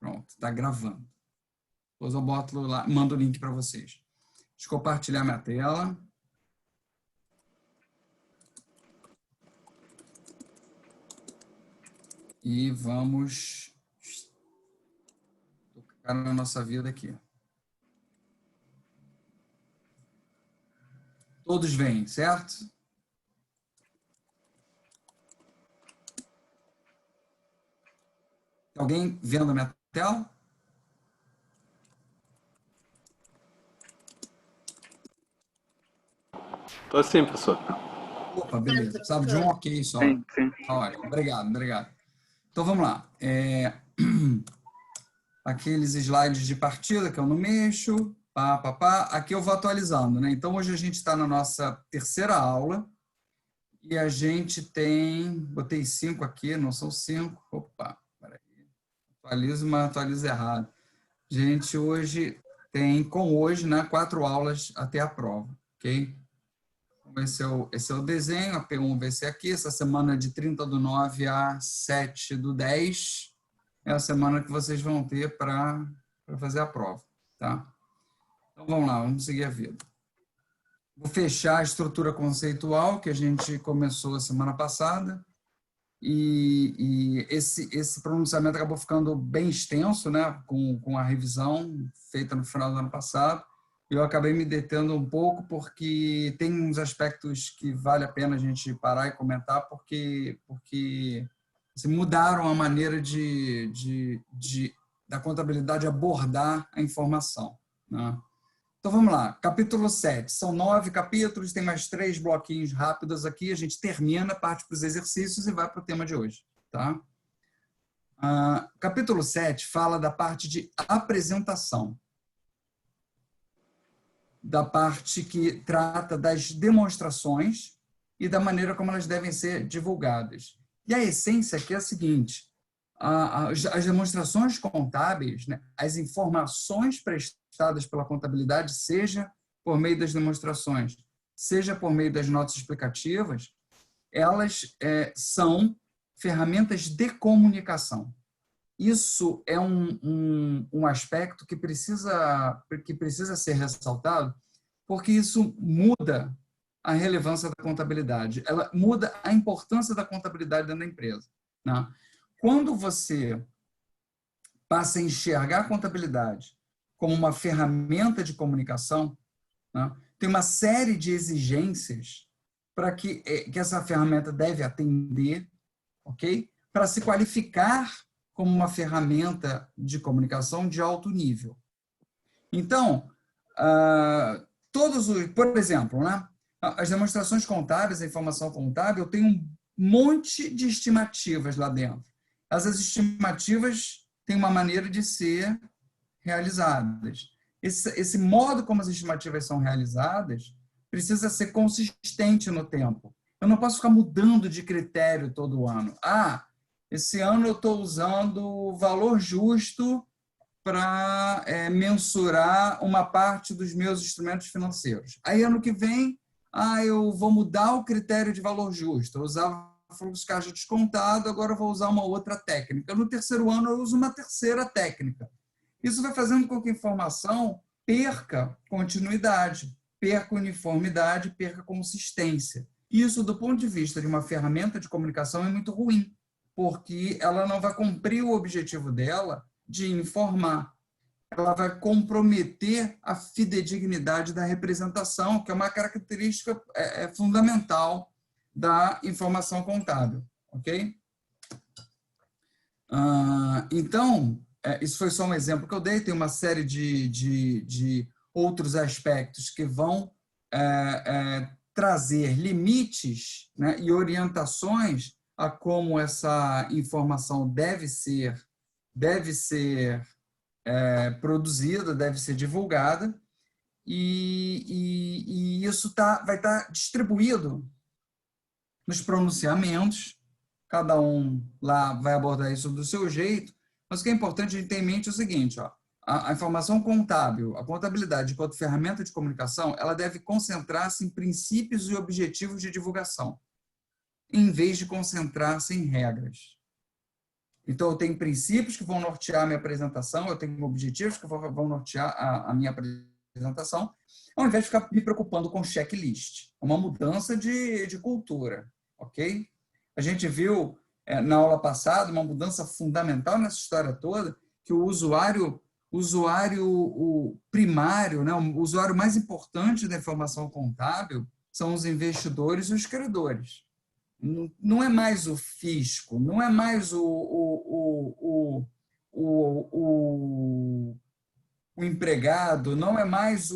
Pronto, está gravando. Depois eu boto lá, mando o link para vocês. Deixa eu compartilhar minha tela. E vamos tocar na nossa vida aqui. Todos veem, certo? Alguém vendo a minha tela? Tô sim, professor. Opa, beleza. Precisava de um ok só. Sim, sim. Ótimo, obrigado, obrigado. Então, vamos lá. Aqueles slides de partida que eu não mexo, pá, pá, pá. Aqui eu vou atualizando, né? Então, hoje a gente está na nossa terceira aula e a gente tem... Botei 5 aqui, não são 5. Opa, peraí. Atualizo, mas atualizo errado. Gente, hoje tem, com hoje, né, 4 aulas até a prova, ok? Então, esse é o desenho, a P1 vai ser aqui, essa semana de 30/9 a 7/10 é a semana que vocês vão ter para fazer a prova, tá? Então, vamos lá, vamos seguir a vida. Vou fechar a estrutura conceitual que a gente começou a semana passada, e esse pronunciamento acabou ficando bem extenso, né, com a revisão feita no final do ano passado. Eu acabei me detendo um pouco porque tem uns aspectos que vale a pena a gente parar e comentar, porque assim, mudaram a maneira da contabilidade abordar a informação, né? Então, vamos lá. Capítulo 7. São 9 capítulos, tem mais 3 bloquinhos rápidos aqui. A gente termina, parte para os exercícios e vai para o tema de hoje, tá? Capítulo 7 fala da parte de apresentação, da parte que trata das demonstrações e da maneira como elas devem ser divulgadas. E a essência aqui é a seguinte: as demonstrações contábeis, né, as informações prestadas pela contabilidade, seja por meio das demonstrações, seja por meio das notas explicativas, elas são ferramentas de comunicação. Isso é um aspecto que precisa ser ressaltado, porque isso muda a relevância da contabilidade, ela muda a importância da contabilidade dentro da empresa, né? Quando você passa a enxergar a contabilidade como uma ferramenta de comunicação, né, tem uma série de exigências para que essa ferramenta deve atender, ok? Para se qualificar como uma ferramenta de comunicação de alto nível. Então, por exemplo, né, as demonstrações contábeis, a informação contábil, tem um monte de estimativas lá dentro. Essas estimativas têm uma maneira de ser realizadas. Esse modo como as estimativas são realizadas precisa ser consistente no tempo. Eu não posso ficar mudando de critério todo ano. Esse ano eu estou usando o valor justo para mensurar uma parte dos meus instrumentos financeiros. Aí, ano que vem, eu vou mudar o critério de valor justo. Eu usava fluxo caixa descontado, agora eu vou usar uma outra técnica. No terceiro ano, eu uso uma terceira técnica. Isso vai fazendo com que a informação perca continuidade, perca uniformidade, perca consistência. Isso, do ponto de vista de uma ferramenta de comunicação, é muito ruim, porque ela não vai cumprir o objetivo dela de informar. Ela vai comprometer a fidedignidade da representação, que é uma característica fundamental da informação contábil, ok? Então, isso foi só um exemplo que eu dei, tem uma série de outros aspectos que vão trazer limites, né, e orientações a como essa informação deve ser produzida, deve ser divulgada, e isso vai estar distribuído nos pronunciamentos. Cada um lá vai abordar isso do seu jeito, mas o que é importante a gente ter em mente é o seguinte: a informação contábil, a contabilidade enquanto ferramenta de comunicação, ela deve concentrar-se em princípios e objetivos de divulgação, em vez de concentrar-se em regras. Então, eu tenho princípios que vão nortear a minha apresentação, eu tenho objetivos que vão nortear a minha apresentação, ao invés de ficar me preocupando com checklist. É uma mudança de cultura, ok? A gente viu na aula passada uma mudança fundamental nessa história toda, que o usuário primário, né, o usuário mais importante da informação contábil são os investidores e os credores. Não é mais o fisco, não é mais o empregado, não é mais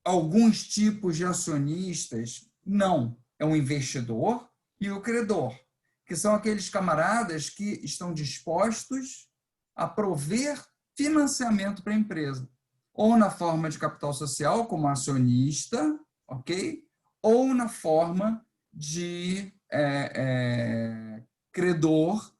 alguns tipos de acionistas, não. É o investidor e o credor, que são aqueles camaradas que estão dispostos a prover financiamento para a empresa, ou na forma de capital social, como acionista, ok? Ou na forma de credor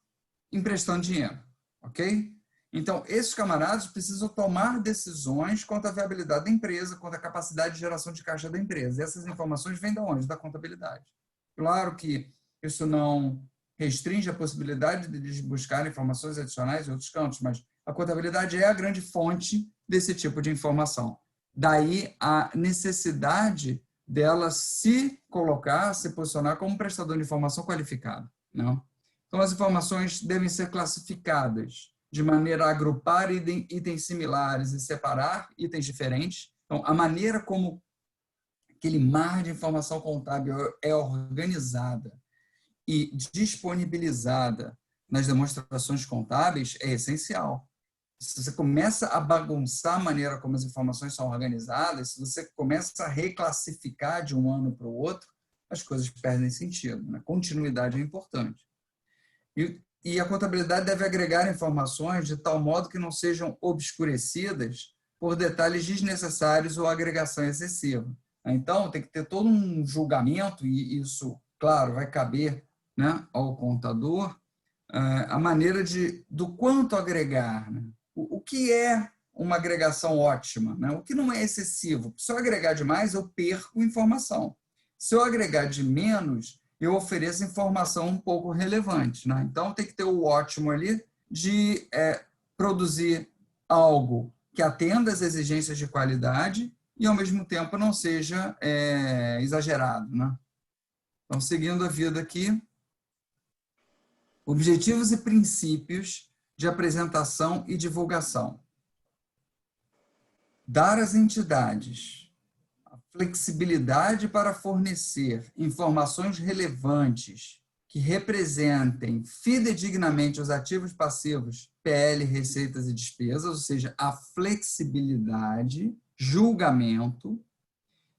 emprestando dinheiro, ok? Então, esses camaradas precisam tomar decisões quanto à viabilidade da empresa, quanto à capacidade de geração de caixa da empresa. E essas informações vêm de onde? Da contabilidade. Claro que isso não restringe a possibilidade de eles buscarem informações adicionais em outros campos, mas a contabilidade é a grande fonte desse tipo de informação. Daí a necessidade dela se colocar, se posicionar como prestador de informação qualificado. Não? Então, as informações devem ser classificadas de maneira a agrupar itens similares e separar itens diferentes. Então, a maneira como aquele mar de informação contábil é organizada e disponibilizada nas demonstrações contábeis é essencial. Se você começa a bagunçar a maneira como as informações são organizadas, se você começa a reclassificar de um ano para o outro, as coisas perdem sentido. Né? Continuidade é importante. E a contabilidade deve agregar informações de tal modo que não sejam obscurecidas por detalhes desnecessários ou agregação excessiva. Então, tem que ter todo um julgamento, e isso, claro, vai caber, né, ao contador, a maneira do quanto agregar. Né? O que é uma agregação ótima? Né? O que não é excessivo? Se eu agregar demais, eu perco informação. Se eu agregar de menos, eu ofereço informação um pouco relevante. Né? Então, tem que ter o ótimo ali de produzir algo que atenda às exigências de qualidade e, ao mesmo tempo, não seja exagerado. Né? Então, seguindo a vida aqui, objetivos e princípios de apresentação e divulgação. Dar às entidades a flexibilidade para fornecer informações relevantes que representem fidedignamente os ativos passivos, PL, receitas e despesas, ou seja, a flexibilidade, julgamento,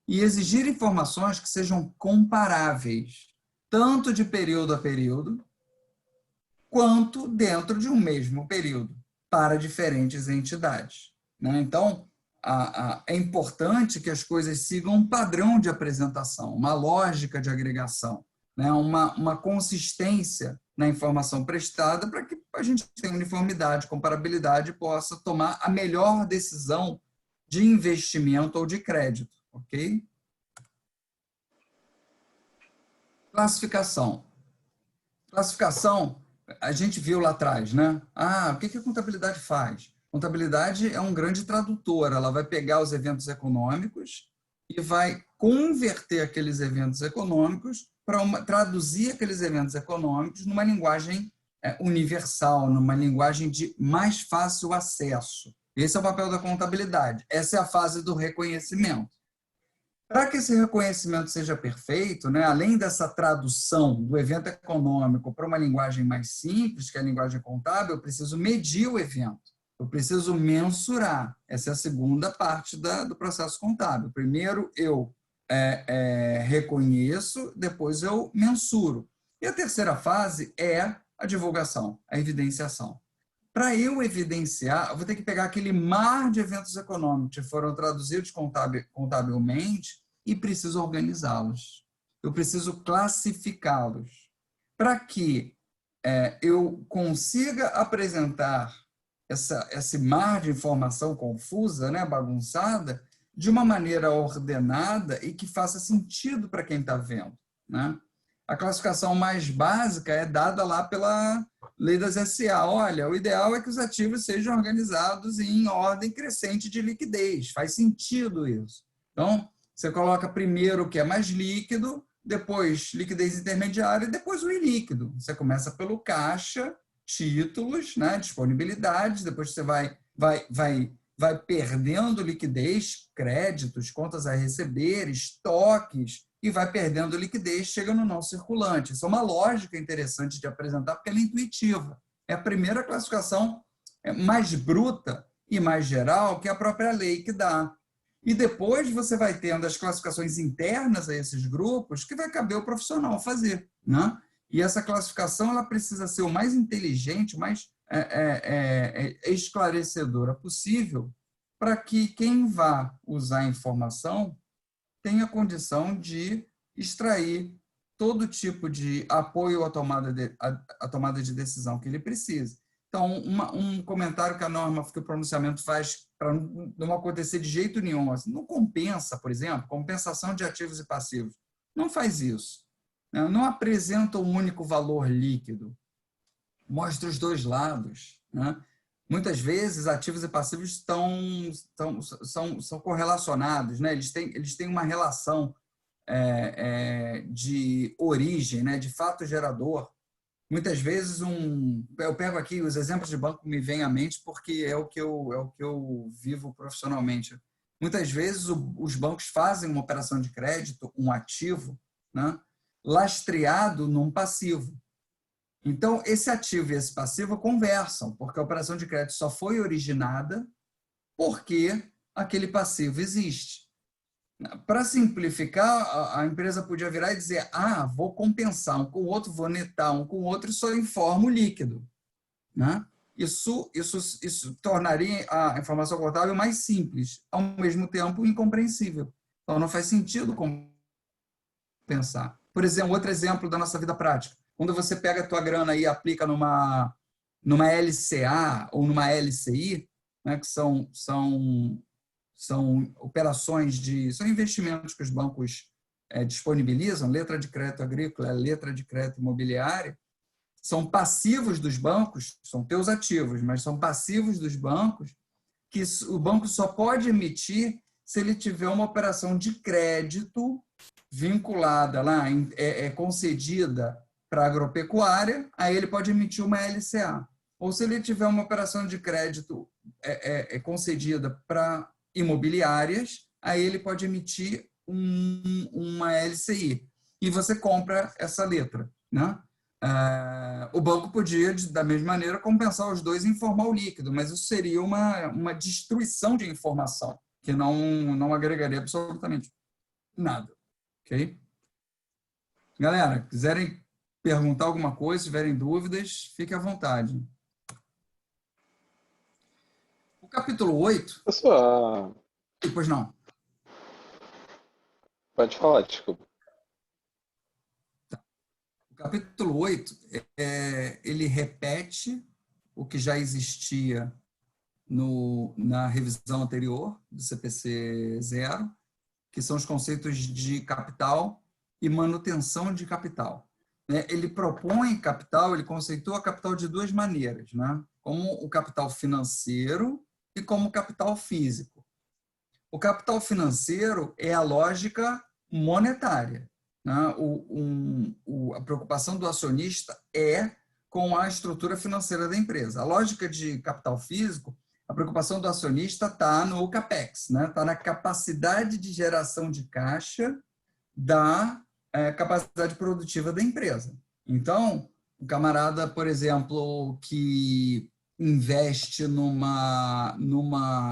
e exigir informações que sejam comparáveis, tanto de período a período, quanto dentro de um mesmo período, para diferentes entidades. Né? Então, é importante que as coisas sigam um padrão de apresentação, uma lógica de agregação, né? uma consistência na informação prestada para que a gente tenha uniformidade, comparabilidade e possa tomar a melhor decisão de investimento ou de crédito. Ok? Classificação. Classificação, a gente viu lá atrás, né? O que a contabilidade faz? Contabilidade é um grande tradutor, ela vai pegar os eventos econômicos e vai converter aqueles eventos econômicos para traduzir aqueles eventos econômicos numa linguagem universal, numa linguagem de mais fácil acesso. Esse é o papel da contabilidade. Essa é a fase do reconhecimento. Para que esse reconhecimento seja perfeito, né, além dessa tradução do evento econômico para uma linguagem mais simples, que é a linguagem contábil, eu preciso medir o evento, eu preciso mensurar. Essa é a segunda parte do processo contábil. Primeiro eu reconheço, depois eu mensuro. E a terceira fase é a divulgação, a evidenciação. Para eu evidenciar, eu vou ter que pegar aquele mar de eventos econômicos que foram traduzidos contabilmente e preciso organizá-los. Eu preciso classificá-los para que eu consiga apresentar esse mar de informação confusa, né, bagunçada, de uma maneira ordenada e que faça sentido para quem está vendo. Né? A classificação mais básica é dada lá lei das SA, olha, o ideal é que os ativos sejam organizados em ordem crescente de liquidez. Faz sentido isso. Então, você coloca primeiro o que é mais líquido, depois liquidez intermediária e depois o ilíquido. Você começa pelo caixa, títulos, né, disponibilidades, depois você vai perdendo liquidez, créditos, contas a receber, estoques, e vai perdendo liquidez, chega no não circulante. Isso é uma lógica interessante de apresentar, porque ela é intuitiva. É a primeira classificação mais bruta e mais geral que a própria lei que dá. E depois você vai tendo as classificações internas a esses grupos que vai caber o profissional fazer, né? E essa classificação ela precisa ser o mais inteligente, o mais esclarecedora possível, para que quem vá usar a informação tenha condição de extrair todo tipo de apoio à tomada de decisão que ele precisa. Então, um comentário que a norma, que o pronunciamento faz para não acontecer de jeito nenhum, assim, não compensa, por exemplo, compensação de ativos e passivos. Não faz isso. Né? Não apresenta um único valor líquido. Mostra os dois lados. Né? Muitas vezes, ativos e passivos são correlacionados, né? Eles têm uma relação de origem, né? De fato gerador. Muitas vezes, eu pego aqui os exemplos de banco que me vêm à mente porque é o que eu vivo profissionalmente. Muitas vezes, os bancos fazem uma operação de crédito, um ativo, né? Lastreado num passivo. Então, esse ativo e esse passivo conversam, porque a operação de crédito só foi originada porque aquele passivo existe. Para simplificar, a empresa podia virar e dizer, vou compensar um com o outro, vou netar um com o outro e só informo o líquido. Né? Isso tornaria a informação contábil mais simples, ao mesmo tempo incompreensível. Então, não faz sentido compensar. Por exemplo, outro exemplo da nossa vida prática. Quando você pega a tua grana e aplica numa LCA ou numa LCI, né, que são operações são investimentos que os bancos disponibilizam, letra de crédito agrícola, letra de crédito imobiliário, são passivos dos bancos, são teus ativos, mas são passivos dos bancos, que o banco só pode emitir se ele tiver uma operação de crédito vinculada lá, concedida para a agropecuária, aí ele pode emitir uma LCA. Ou se ele tiver uma operação de crédito concedida para imobiliárias, aí ele pode emitir uma LCI. E você compra essa letra. Né? O banco podia, da mesma maneira, compensar os dois e informar o líquido, mas isso seria uma destruição de informação, que não agregaria absolutamente nada. Ok? Galera, quiserem perguntar alguma coisa, se tiverem dúvidas, fique à vontade. O capítulo 8... Pessoal, Pois não. pode falar, desculpa. O capítulo 8, ele repete o que já existia na revisão anterior do CPC 0, que são os conceitos de capital e manutenção de capital. Ele propõe capital, ele conceitua capital de duas maneiras, né? Como o capital financeiro e como o capital físico. O capital financeiro é a lógica monetária. Né? A preocupação do acionista é com a estrutura financeira da empresa. A lógica de capital físico, a preocupação do acionista está no CAPEX, né? Está na capacidade de geração de caixa da capacidade produtiva da empresa. Então, o camarada, por exemplo, que investe numa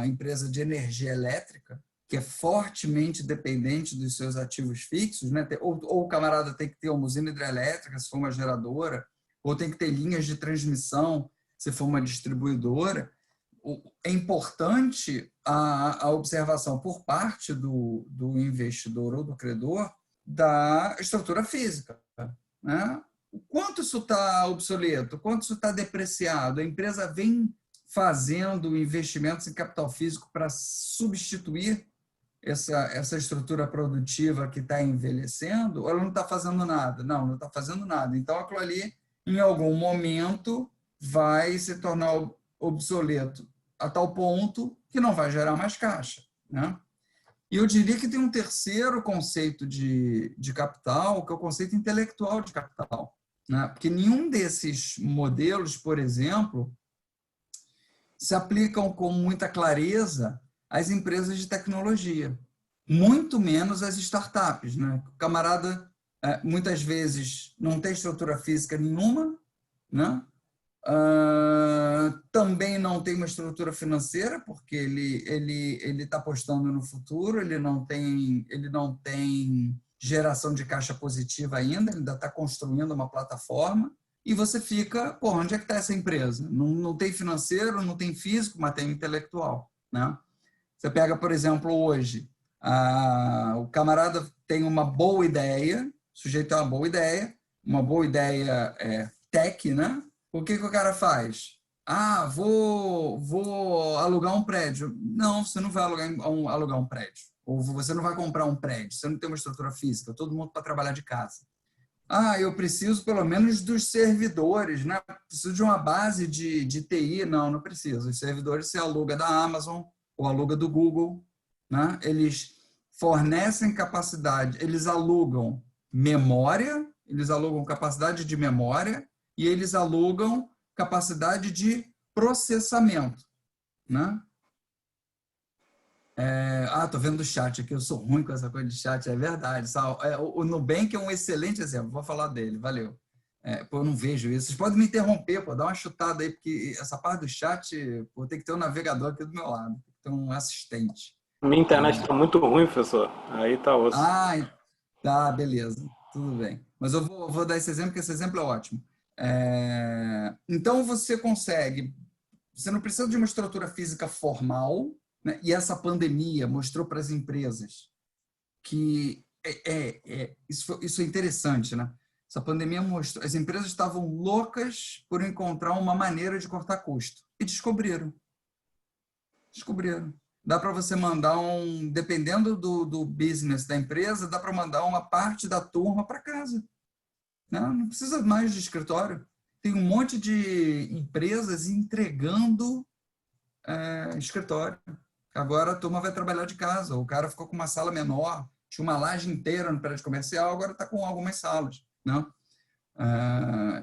empresa de energia elétrica, que é fortemente dependente dos seus ativos fixos, né? Ou o camarada tem que ter uma usina hidrelétrica, se for uma geradora, ou tem que ter linhas de transmissão, se for uma distribuidora. É importante a observação por parte do investidor ou do credor da estrutura física. Né? O quanto isso está obsoleto, o quanto isso está depreciado. A empresa vem fazendo investimentos em capital físico para substituir essa estrutura produtiva que está envelhecendo, ou ela não está fazendo nada? Não está fazendo nada. Então, aquilo ali, em algum momento, vai se tornar obsoleto a tal ponto que não vai gerar mais caixa, né? E eu diria que tem um terceiro conceito de capital, que é o conceito intelectual de capital, né? Porque nenhum desses modelos, por exemplo, se aplicam com muita clareza às empresas de tecnologia, muito menos às startups, né? O camarada, muitas vezes, não tem estrutura física nenhuma, né? Também não tem uma estrutura financeira, porque ele está apostando no futuro, ele não tem geração de caixa positiva ainda, ele ainda está construindo uma plataforma, e você fica, pô, onde é que está essa empresa? Não tem financeiro, não tem físico, mas tem intelectual, né? Você pega, por exemplo, hoje, o camarada tem uma boa ideia, o sujeito tem uma boa ideia tech, né? O que o cara faz? Vou alugar um prédio. Não, você não vai alugar um prédio. Ou você não vai comprar um prédio, você não tem uma estrutura física, todo mundo para trabalhar de casa. Eu preciso pelo menos dos servidores, né? Preciso de uma base de TI. Não preciso. Os servidores você aluga da Amazon ou aluga do Google, né? Eles fornecem capacidade, eles alugam memória, eles alugam capacidade de memória e eles alugam capacidade de processamento, né? Tô vendo o chat aqui, eu sou ruim com essa coisa de chat, é verdade. O Nubank é um excelente exemplo, vou falar dele, valeu. Eu não vejo isso. Vocês podem me interromper, dá uma chutada aí, porque essa parte do chat, tem que ter um navegador aqui do meu lado, tem que ter um assistente. Minha internet está muito ruim, professor. Aí tá osso. Tá, beleza, tudo bem. Mas eu vou dar esse exemplo, porque esse exemplo é ótimo. Então, você não precisa de uma estrutura física formal, né? E essa pandemia mostrou para as empresas que isso é interessante, né? Essa pandemia mostrou, as empresas estavam loucas por encontrar uma maneira de cortar custo e descobriram. Dá para você mandar dependendo do business da empresa, dá para mandar uma parte da turma para casa. Não precisa mais de escritório. Tem um monte de empresas entregando escritório. Agora a turma vai trabalhar de casa. O cara ficou com uma sala menor, tinha uma laje inteira no prédio comercial, agora está com algumas salas, né?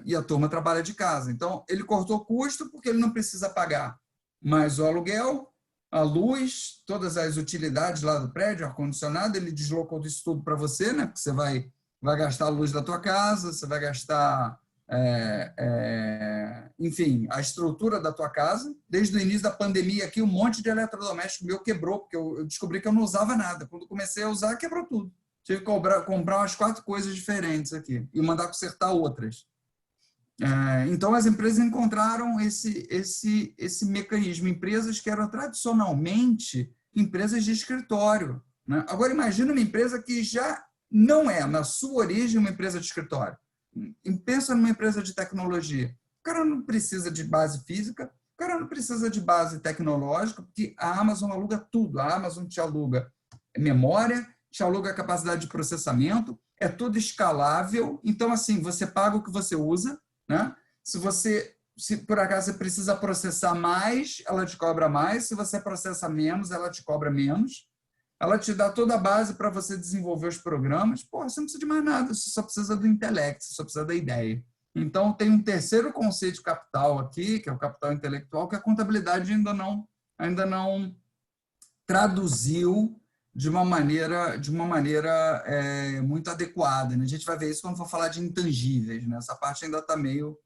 E a turma trabalha de casa. Então, ele cortou custo porque ele não precisa pagar mais o aluguel, a luz, todas as utilidades lá do prédio, ar-condicionado, ele deslocou disso tudo para você, né? Porque você vai gastar a luz da tua casa, você vai gastar, enfim, a estrutura da tua casa. Desde o início da pandemia aqui, um monte de eletrodoméstico meu quebrou, porque eu descobri que eu não usava nada. Quando comecei a usar, quebrou tudo. Tive que comprar umas 4 coisas diferentes aqui e mandar consertar outras. Então, as empresas encontraram esse mecanismo. Empresas que eram tradicionalmente empresas de escritório, né? Agora, imagina uma empresa que já não é, na sua origem, uma empresa de escritório. Pensa numa empresa de tecnologia. O cara não precisa de base física, o cara não precisa de base tecnológica, porque a Amazon aluga tudo. A Amazon te aluga memória, te aluga capacidade de processamento, é tudo escalável. Então, assim, você paga o que você usa, né? Se por acaso você precisa processar mais, ela te cobra mais. Se você processa menos, ela te cobra menos. Ela te dá toda a base para você desenvolver os programas. Você não precisa de mais nada, você só precisa do intelecto, você só precisa da ideia. Então, tem um terceiro conceito de capital aqui, que é o capital intelectual, que a contabilidade ainda não traduziu de uma maneira muito adequada, né? A gente vai ver isso quando for falar de intangíveis, né? Essa parte ainda está meio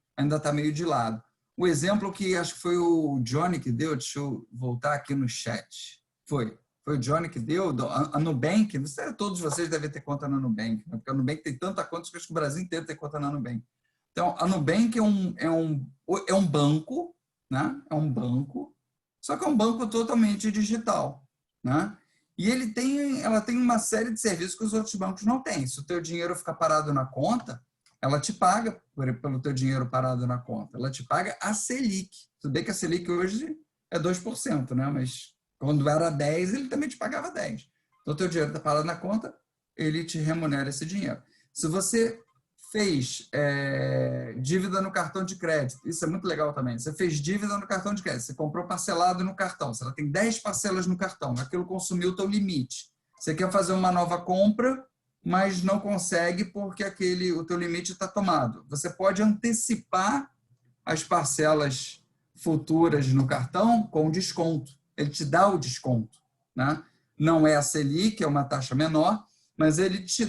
de lado. O exemplo que acho que foi o Johnny que deu, deixa eu voltar aqui no chat. Foi o Johnny que deu, a Nubank. Todos vocês devem ter conta na Nubank, né? Porque a Nubank tem tanta conta que acho que o Brasil inteiro tem conta na Nubank. Então, a Nubank é um banco, né? É um banco, só que é um banco totalmente digital, né? E ela tem uma série de serviços que os outros bancos não têm. Se o teu dinheiro ficar parado na conta, ela te paga pelo teu dinheiro parado na conta. Ela te paga a Selic. Tudo bem que a Selic hoje é 2%, né? Mas quando era 10, ele também te pagava 10. Então, o teu dinheiro está parado na conta, ele te remunera esse dinheiro. Se você fez dívida no cartão de crédito. Isso é muito legal também. Você fez dívida no cartão de crédito. Você comprou parcelado no cartão. Você tem 10 parcelas no cartão. Aquilo consumiu o teu limite. Você quer fazer uma nova compra, mas não consegue porque o teu limite está tomado. Você pode antecipar as parcelas futuras no cartão com desconto. Ele te dá o desconto, né? Não é a Selic, é uma taxa menor, mas ele te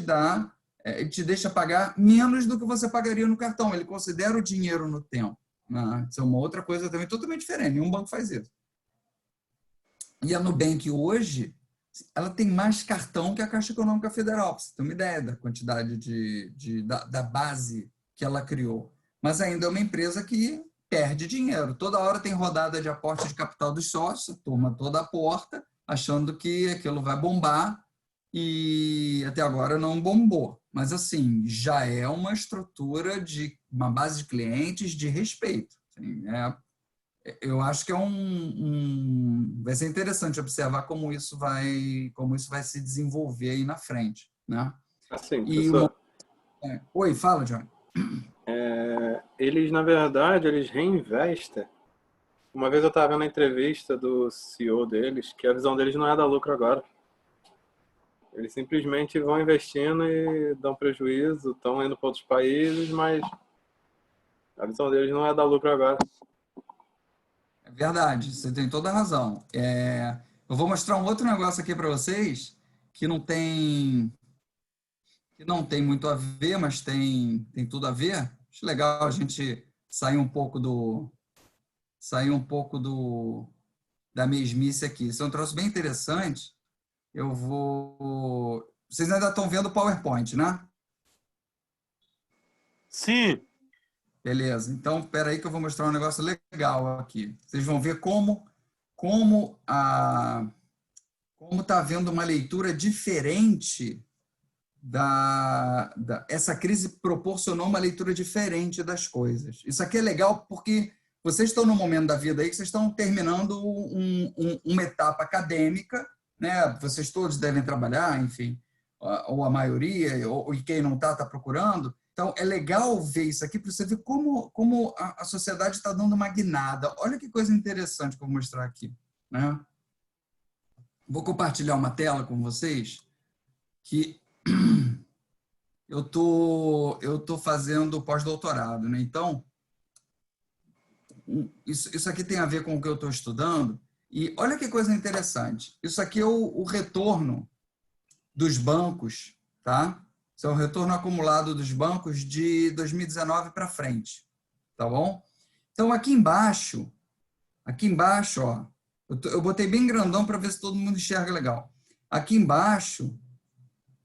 deixa pagar menos do que você pagaria no cartão. Ele considera o dinheiro no tempo, né? Isso é uma outra coisa também totalmente diferente. Nenhum banco faz isso. E a Nubank hoje, ela tem mais cartão que a Caixa Econômica Federal, para você ter uma ideia da quantidade da base que ela criou. Mas ainda é uma empresa que perde dinheiro. Toda hora tem rodada de aporte de capital dos sócios, a turma toda aporta, achando que aquilo vai bombar, e até agora não bombou. Mas, assim, já é uma estrutura de uma base de clientes de respeito. Assim, eu acho que vai ser interessante observar como isso vai se desenvolver aí na frente, né? Assim, professor, Oi, fala, John. eles, na verdade, eles reinvestem. Uma vez eu estava vendo a entrevista do CEO deles, que a visão deles não é dar lucro agora. Eles simplesmente vão investindo e dão prejuízo, estão indo para outros países, mas a visão deles não é dar lucro agora. É verdade, você tem toda a razão. Eu vou mostrar um outro negócio aqui para vocês que não tem muito a ver, mas tem tudo a ver. Acho legal a gente sair um pouco da mesmice aqui. Isso é um troço bem interessante. Vocês ainda estão vendo o PowerPoint, né? Sim. Beleza. Então, espera aí que eu vou mostrar um negócio legal aqui. Vocês vão ver como está havendo uma leitura diferente essa crise proporcionou uma leitura diferente das coisas. Isso aqui é legal porque vocês estão num momento da vida aí que vocês estão terminando uma etapa acadêmica, né? Vocês todos devem trabalhar, enfim, ou a maioria, ou quem não está procurando. Então, é legal ver isso aqui para você ver como a sociedade está dando uma guinada. Olha que coisa interessante que eu vou mostrar aqui, né? Vou compartilhar uma tela com vocês que eu tô fazendo pós-doutorado, né? Então, isso aqui tem a ver com o que eu estou estudando. E olha que coisa interessante. Isso aqui é o retorno dos bancos, tá? Isso é o retorno acumulado dos bancos de 2019 para frente, tá bom? Então, aqui embaixo, ó, eu botei bem grandão para ver se todo mundo enxerga legal. Aqui embaixo,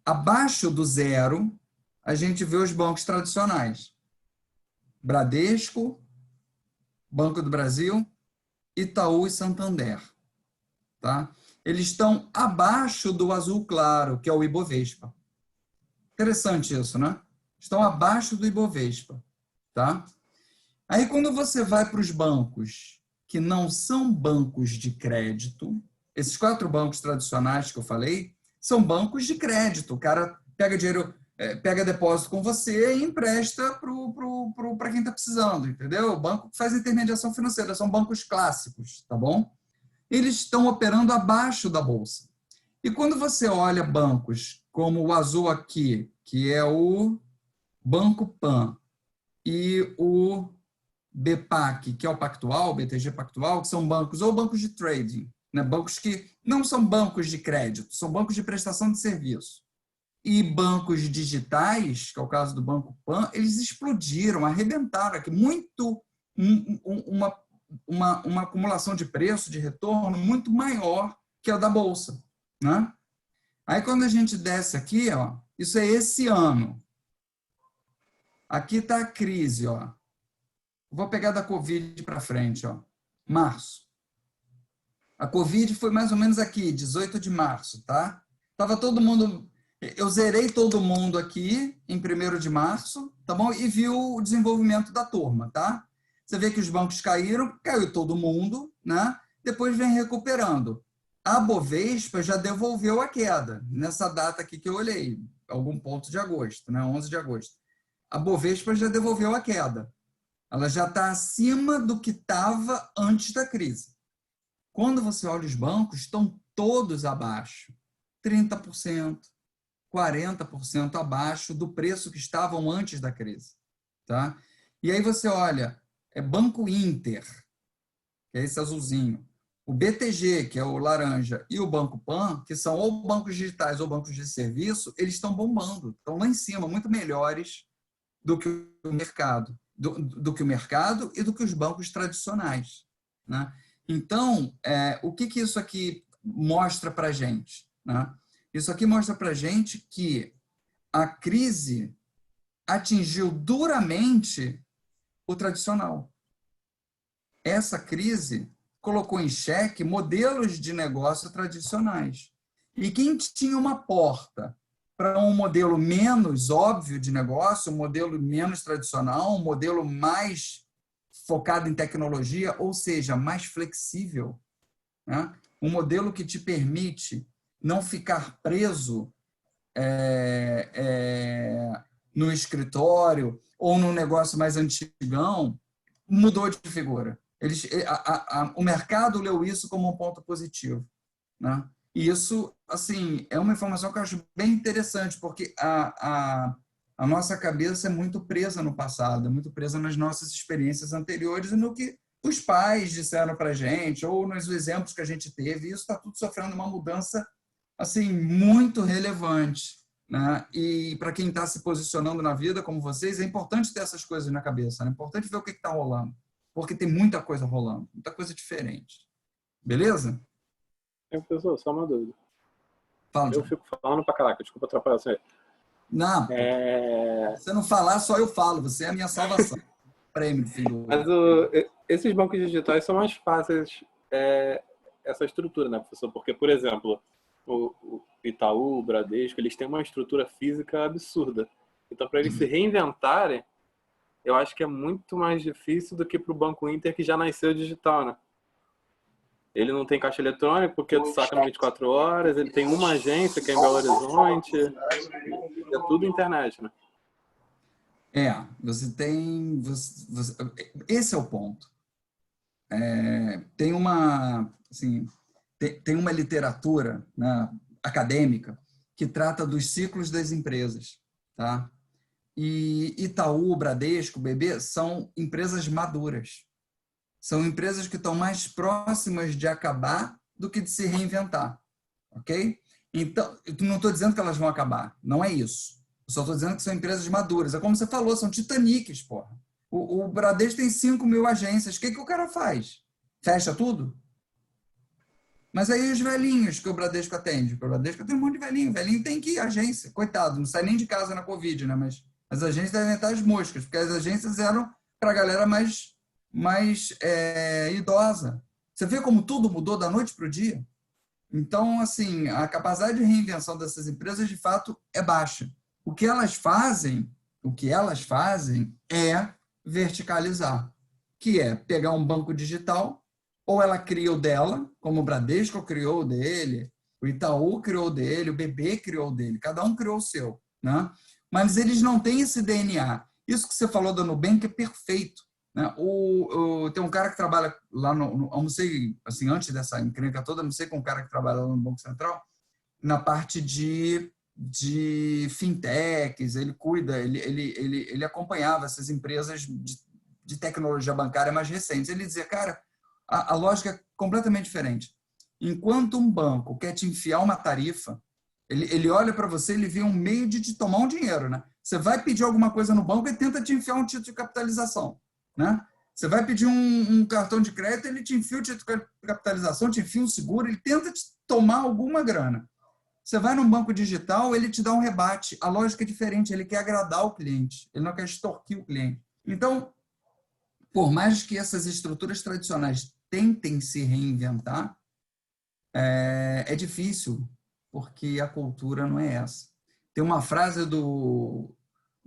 abaixo do zero, a gente vê os bancos tradicionais. Bradesco, Banco do Brasil, Itaú e Santander. Tá? Eles estão abaixo do azul claro, que é o Ibovespa. Interessante isso, né? Estão abaixo do Ibovespa. Tá? Aí, quando você vai para os bancos que não são bancos de crédito, esses 4 bancos tradicionais que eu falei, são bancos de crédito. O cara pega dinheiro, pega depósito com você e empresta para quem está precisando, entendeu? O banco que faz intermediação financeira, são bancos clássicos, tá bom? Eles estão operando abaixo da bolsa. E quando você olha bancos como o azul aqui, que é o Banco Pan, e o BPAC, que é o Pactual, BTG Pactual, que são bancos ou bancos de trading, né? Bancos que não são bancos de crédito, são bancos de prestação de serviço. E bancos digitais, que é o caso do Banco Pan, eles explodiram, arrebentaram aqui, uma acumulação de preço, de retorno muito maior que a da Bolsa, né? Aí, quando a gente desce aqui, ó, isso é esse ano. Aqui está a crise, ó. Vou pegar da Covid para frente, ó. Março. A Covid foi mais ou menos aqui, 18 de março, tá? Tava todo mundo... Eu zerei todo mundo aqui em 1º de março, tá bom? E vi o desenvolvimento da turma, tá? Você vê que os bancos caíram, caiu todo mundo, né? Depois vem recuperando. A Bovespa já devolveu a queda, nessa data aqui que eu olhei, algum ponto de agosto, né? 11 de agosto. a Bovespa já devolveu a queda. Ela já está acima do que estava antes da crise. Quando você olha os bancos, estão todos abaixo. 30%, 40% abaixo do preço que estavam antes da crise. Tá? E aí você olha, Banco Inter, que é esse azulzinho, o BTG, que é o laranja, e o Banco Pan, que são ou bancos digitais ou bancos de serviço, eles estão bombando, estão lá em cima, muito melhores do que o mercado, do que o mercado e do que os bancos tradicionais. Né? Então, o que isso aqui mostra para a gente? Né? Isso aqui mostra para a gente que a crise atingiu duramente o tradicional. Essa crise colocou em xeque modelos de negócio tradicionais. E quem tinha uma porta para um modelo menos óbvio de negócio, um modelo menos tradicional, um modelo mais focado em tecnologia, ou seja, mais flexível, né? Um modelo que te permite não ficar preso no escritório ou num negócio mais antigão, mudou de figura. O mercado leu isso como um ponto positivo. Né? E isso, assim, é uma informação que eu acho bem interessante, porque a nossa cabeça é muito presa no passado, é muito presa nas nossas experiências anteriores e no que os pais disseram para a gente, ou nos exemplos que a gente teve, e isso está tudo sofrendo uma mudança assim, muito relevante. Né? E para quem está se posicionando na vida, como vocês, é importante ter essas coisas na cabeça, né? É importante ver o que está rolando, porque tem muita coisa rolando, muita coisa diferente. Beleza? Professor, só uma dúvida. Fala, eu fico falando pra caraca, desculpa atrapalhar você. Não, se você não falar, só eu falo, você é a minha salvação. Prêmio, filho. Mas esses bancos digitais são mais fáceis, essa estrutura, né, professor? Porque, por exemplo, o Itaú, o Bradesco, eles têm uma estrutura física absurda. Então, para eles se reinventarem, eu acho que é muito mais difícil do que para o Banco Inter, que já nasceu digital, né? Ele não tem caixa eletrônico porque tu saca em 24 horas, ele tem uma agência que é em Belo Horizonte, é tudo internet, né? Você tem... esse é o ponto. Tem uma... Assim, tem uma literatura, né, acadêmica que trata dos ciclos das empresas. Tá? E Itaú, Bradesco, BB são empresas maduras. São empresas que estão mais próximas de acabar do que de se reinventar. Ok? Então, eu não estou dizendo que elas vão acabar. Não é isso. Eu só estou dizendo que são empresas maduras. É como você falou, são Titanics, porra. O Bradesco tem 5.000 agências. O que o cara faz? Fecha tudo? Mas aí os velhinhos que o Bradesco atende. O Bradesco tem um monte de velhinho. Velhinho tem que ir à agência. Coitado, não sai nem de casa na Covid, né? Mas as agências devem estar as moscas, porque as agências eram para a galera mais idosa. Você vê como tudo mudou da noite para o dia? Então, assim, a capacidade de reinvenção dessas empresas, de fato, é baixa. O que elas fazem é verticalizar, que é pegar um banco digital, ou ela cria o dela, como o Bradesco criou o dele, o Itaú criou o dele, o BB criou o dele, cada um criou o seu. Né? Mas eles não têm esse DNA. Isso que você falou da Nubank é perfeito. Né? Tem um cara que trabalha lá almocei, assim, antes dessa encrenca toda, almocei com um cara que trabalha lá no Banco Central, na parte de fintechs, ele cuida, ele acompanhava essas empresas de tecnologia bancária mais recentes. Ele dizia, cara, a lógica é completamente diferente. Enquanto um banco quer te enfiar uma tarifa, ele olha para você, ele vê um meio de te tomar um dinheiro. Né? Você vai pedir alguma coisa no banco e tenta te enfiar um título de capitalização. Né? Você vai pedir um cartão de crédito, ele te enfia o título de capitalização, te enfia um seguro, ele tenta te tomar alguma grana. Você vai num banco digital, ele te dá um rebate. A lógica é diferente, ele quer agradar o cliente, ele não quer extorquir o cliente. Então, por mais que essas estruturas tradicionais tentem se reinventar, é difícil, porque a cultura não é essa. Tem uma frase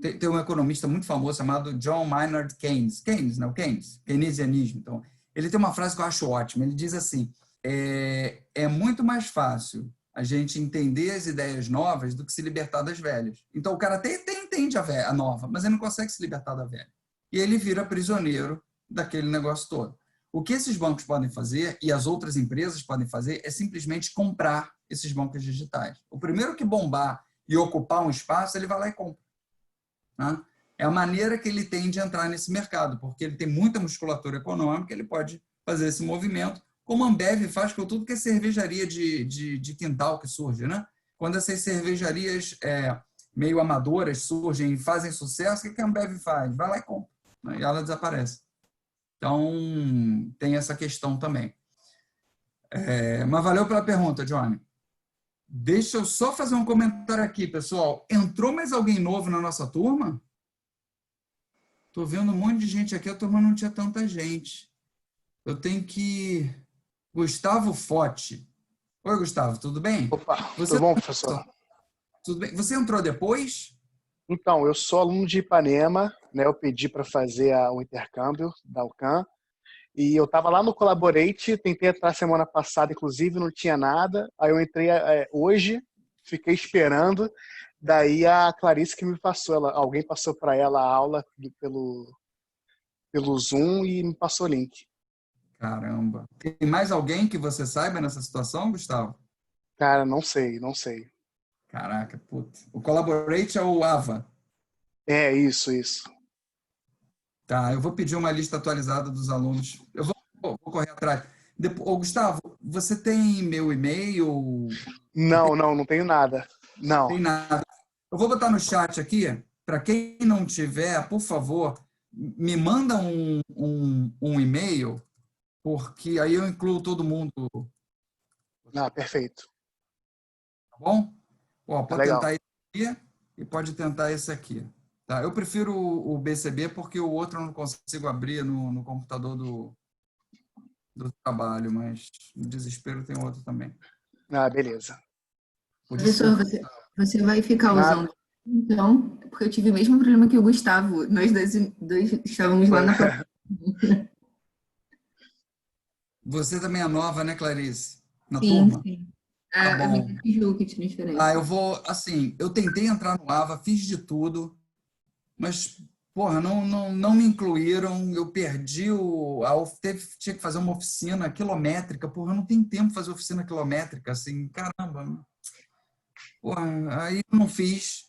tem um economista muito famoso chamado John Maynard Keynes. Keynes, não, Keynes, keynesianismo. Então, ele tem uma frase que eu acho ótima. Ele diz assim, é muito mais fácil a gente entender as ideias novas do que se libertar das velhas. Então, o cara até tem atende a nova, mas ele não consegue se libertar da velha. E ele vira prisioneiro daquele negócio todo. O que esses bancos podem fazer, e as outras empresas podem fazer, é simplesmente comprar esses bancos digitais. O primeiro que bombar e ocupar um espaço, ele vai lá e compra. Tá? É a maneira que ele tem de entrar nesse mercado, porque ele tem muita musculatura econômica, ele pode fazer esse movimento, como a Ambev faz com tudo que é cervejaria de quintal que surge. Né? Quando essas cervejarias meio amadoras surgem e fazem sucesso, o que a Ambev faz? Vai lá e compra, né? E ela desaparece. Então, tem essa questão também. Mas valeu pela pergunta, Johnny. Deixa eu só fazer um comentário aqui, pessoal. Entrou mais alguém novo na nossa turma? Estou vendo um monte de gente aqui, a turma não tinha tanta gente. Eu tenho que... Gustavo Fotti. Oi, Gustavo, tudo bem? Opa, tudo bom, professor? Tudo bem. Você entrou depois? Então, eu sou aluno de Ipanema, né? Eu pedi para fazer o intercâmbio da UCAM e eu estava lá no Collaborate, tentei entrar semana passada, inclusive, não tinha nada. Aí eu entrei hoje, fiquei esperando. Daí a Clarice que me passou, alguém passou para ela a aula pelo Zoom e me passou o link. Caramba. Tem mais alguém que você saiba nessa situação, Gustavo? Cara, não sei. Caraca, puta. O Collaborate é o AVA. É, isso. Tá, eu vou pedir uma lista atualizada dos alunos. Eu vou correr atrás. Ô, Gustavo, você tem meu e-mail? Não tenho nada. Não. Tem nada. Eu vou botar no chat aqui. Para quem não tiver, por favor, me manda um e-mail, porque aí eu incluo todo mundo. Ah, perfeito. Tá bom? Ó, Tá pode legal. tentar esse aqui e pode tentar esse aqui. Tá? Eu prefiro o BCB porque o outro eu não consigo abrir no computador do trabalho, mas no desespero tem outro também. Ah, beleza. Professor, você vai ficar usando, então, porque eu tive o mesmo problema que o Gustavo. Nós dois estávamos lá na própria. Você também é nova, né, Clarice? Na Sim, turma? sim. Tá Eu bom. me julgo que tinha diferença. Eu vou, assim, eu tentei entrar no AVA, fiz de tudo, mas, porra, não me incluíram, eu perdi tinha que fazer uma oficina quilométrica, porra, eu não tenho tempo de fazer oficina quilométrica, assim, caramba. Porra, aí eu não fiz,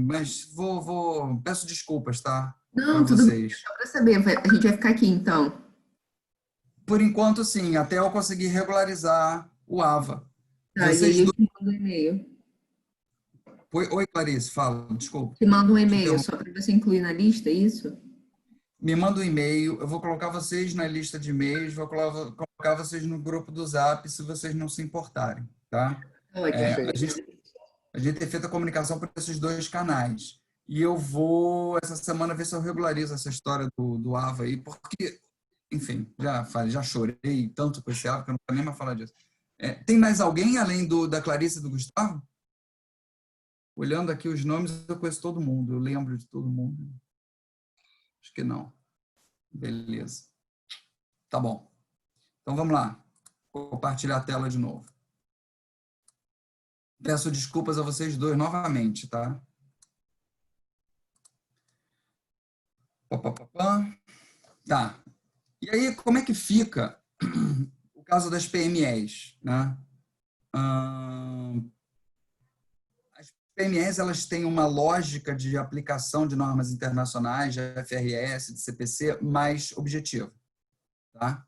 mas peço desculpas, tá? Para Não, tudo bem, vocês. só para saber. A gente vai ficar aqui, então. Por enquanto, sim, até eu conseguir regularizar o AVA. Tá, e aí eu te mando um e-mail. Oi, Clarice, fala, desculpa. Te mando um e-mail só para você incluir na lista, é isso? Me manda um e-mail, eu vou colocar vocês na lista de e-mails, vou colocar vocês no grupo do Zap, se vocês não se importarem, tá? Ótimo. A gente tem feito a comunicação por esses dois canais. E eu vou, essa semana, ver se eu regularizo essa história do AVA aí, porque, enfim, já chorei tanto com esse AVA que eu não vou nem mais falar disso. Tem mais alguém além da Clarice e do Gustavo? Olhando aqui os nomes, eu conheço todo mundo, eu lembro de todo mundo. Acho que não. Beleza. Tá bom. Então, vamos lá. Vou compartilhar a tela de novo. Peço desculpas a vocês dois novamente, tá? Tá. E aí, como é que fica o caso das PMEs, né? As PMEs, elas têm uma lógica de aplicação de normas internacionais, de FRS, de CPC, mais objetiva, tá?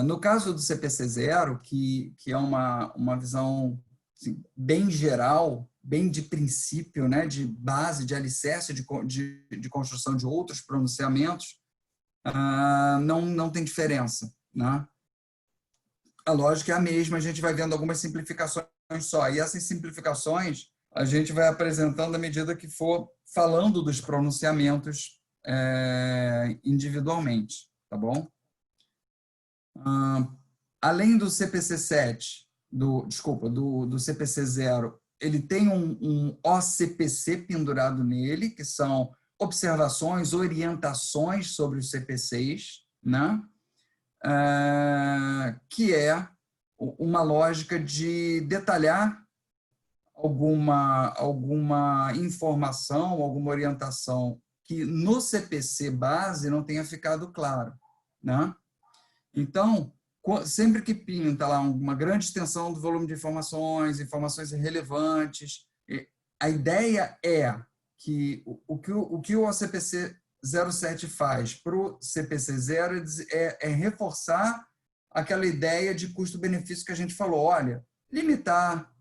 No caso do CPC 0, que é uma visão assim, bem geral, bem de princípio, né, de base, de alicerce de construção de outros pronunciamentos, não tem diferença, né? A lógica é a mesma, a gente vai vendo algumas simplificações só, e essas simplificações a gente vai apresentando à medida que for falando dos pronunciamentos individualmente, tá bom? Além do CPC 7, do CPC 0, ele tem um OCPC pendurado nele, que são observações, orientações sobre os CPCs, né? Que é uma lógica de detalhar alguma informação, alguma orientação que no CPC base não tenha ficado claro, né? Então, sempre que pinta lá uma grande extensão do volume de informações irrelevantes, a ideia é que o que o CPC 07 faz para o CPC 0 é reforçar aquela ideia de custo-benefício que a gente falou. Olha, limitar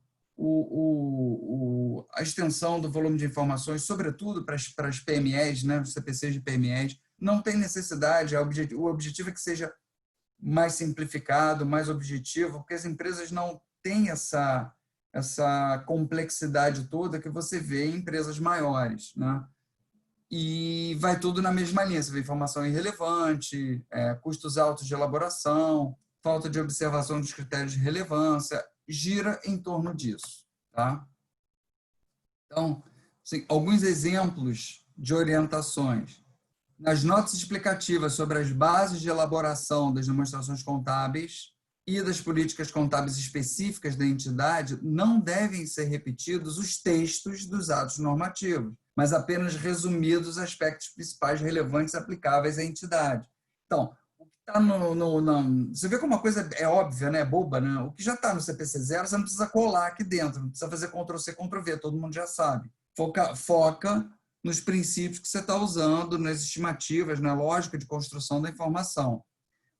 a extensão do volume de informações, sobretudo para as PMEs, né, os CPCs de PMEs, não tem necessidade. O objetivo é que seja mais simplificado, mais objetivo, porque as empresas não têm essa complexidade toda que você vê em empresas maiores, né? E vai tudo na mesma linha. Você vê informação irrelevante, custos altos de elaboração, falta de observação dos critérios de relevância, gira em torno disso, tá? Então, assim, alguns exemplos de orientações. Nas notas explicativas sobre as bases de elaboração das demonstrações contábeis e das políticas contábeis específicas da entidade, não devem ser repetidos os textos dos atos normativos, mas apenas resumidos os aspectos principais relevantes aplicáveis à entidade. Então, o que está você vê como uma coisa é óbvia, né? É boba, né? O que já está no CPC 0, você não precisa colar aqui dentro, não precisa fazer Ctrl+C, Ctrl+V, todo mundo já sabe. Foca nos princípios que você está usando, nas estimativas, na lógica de construção da informação.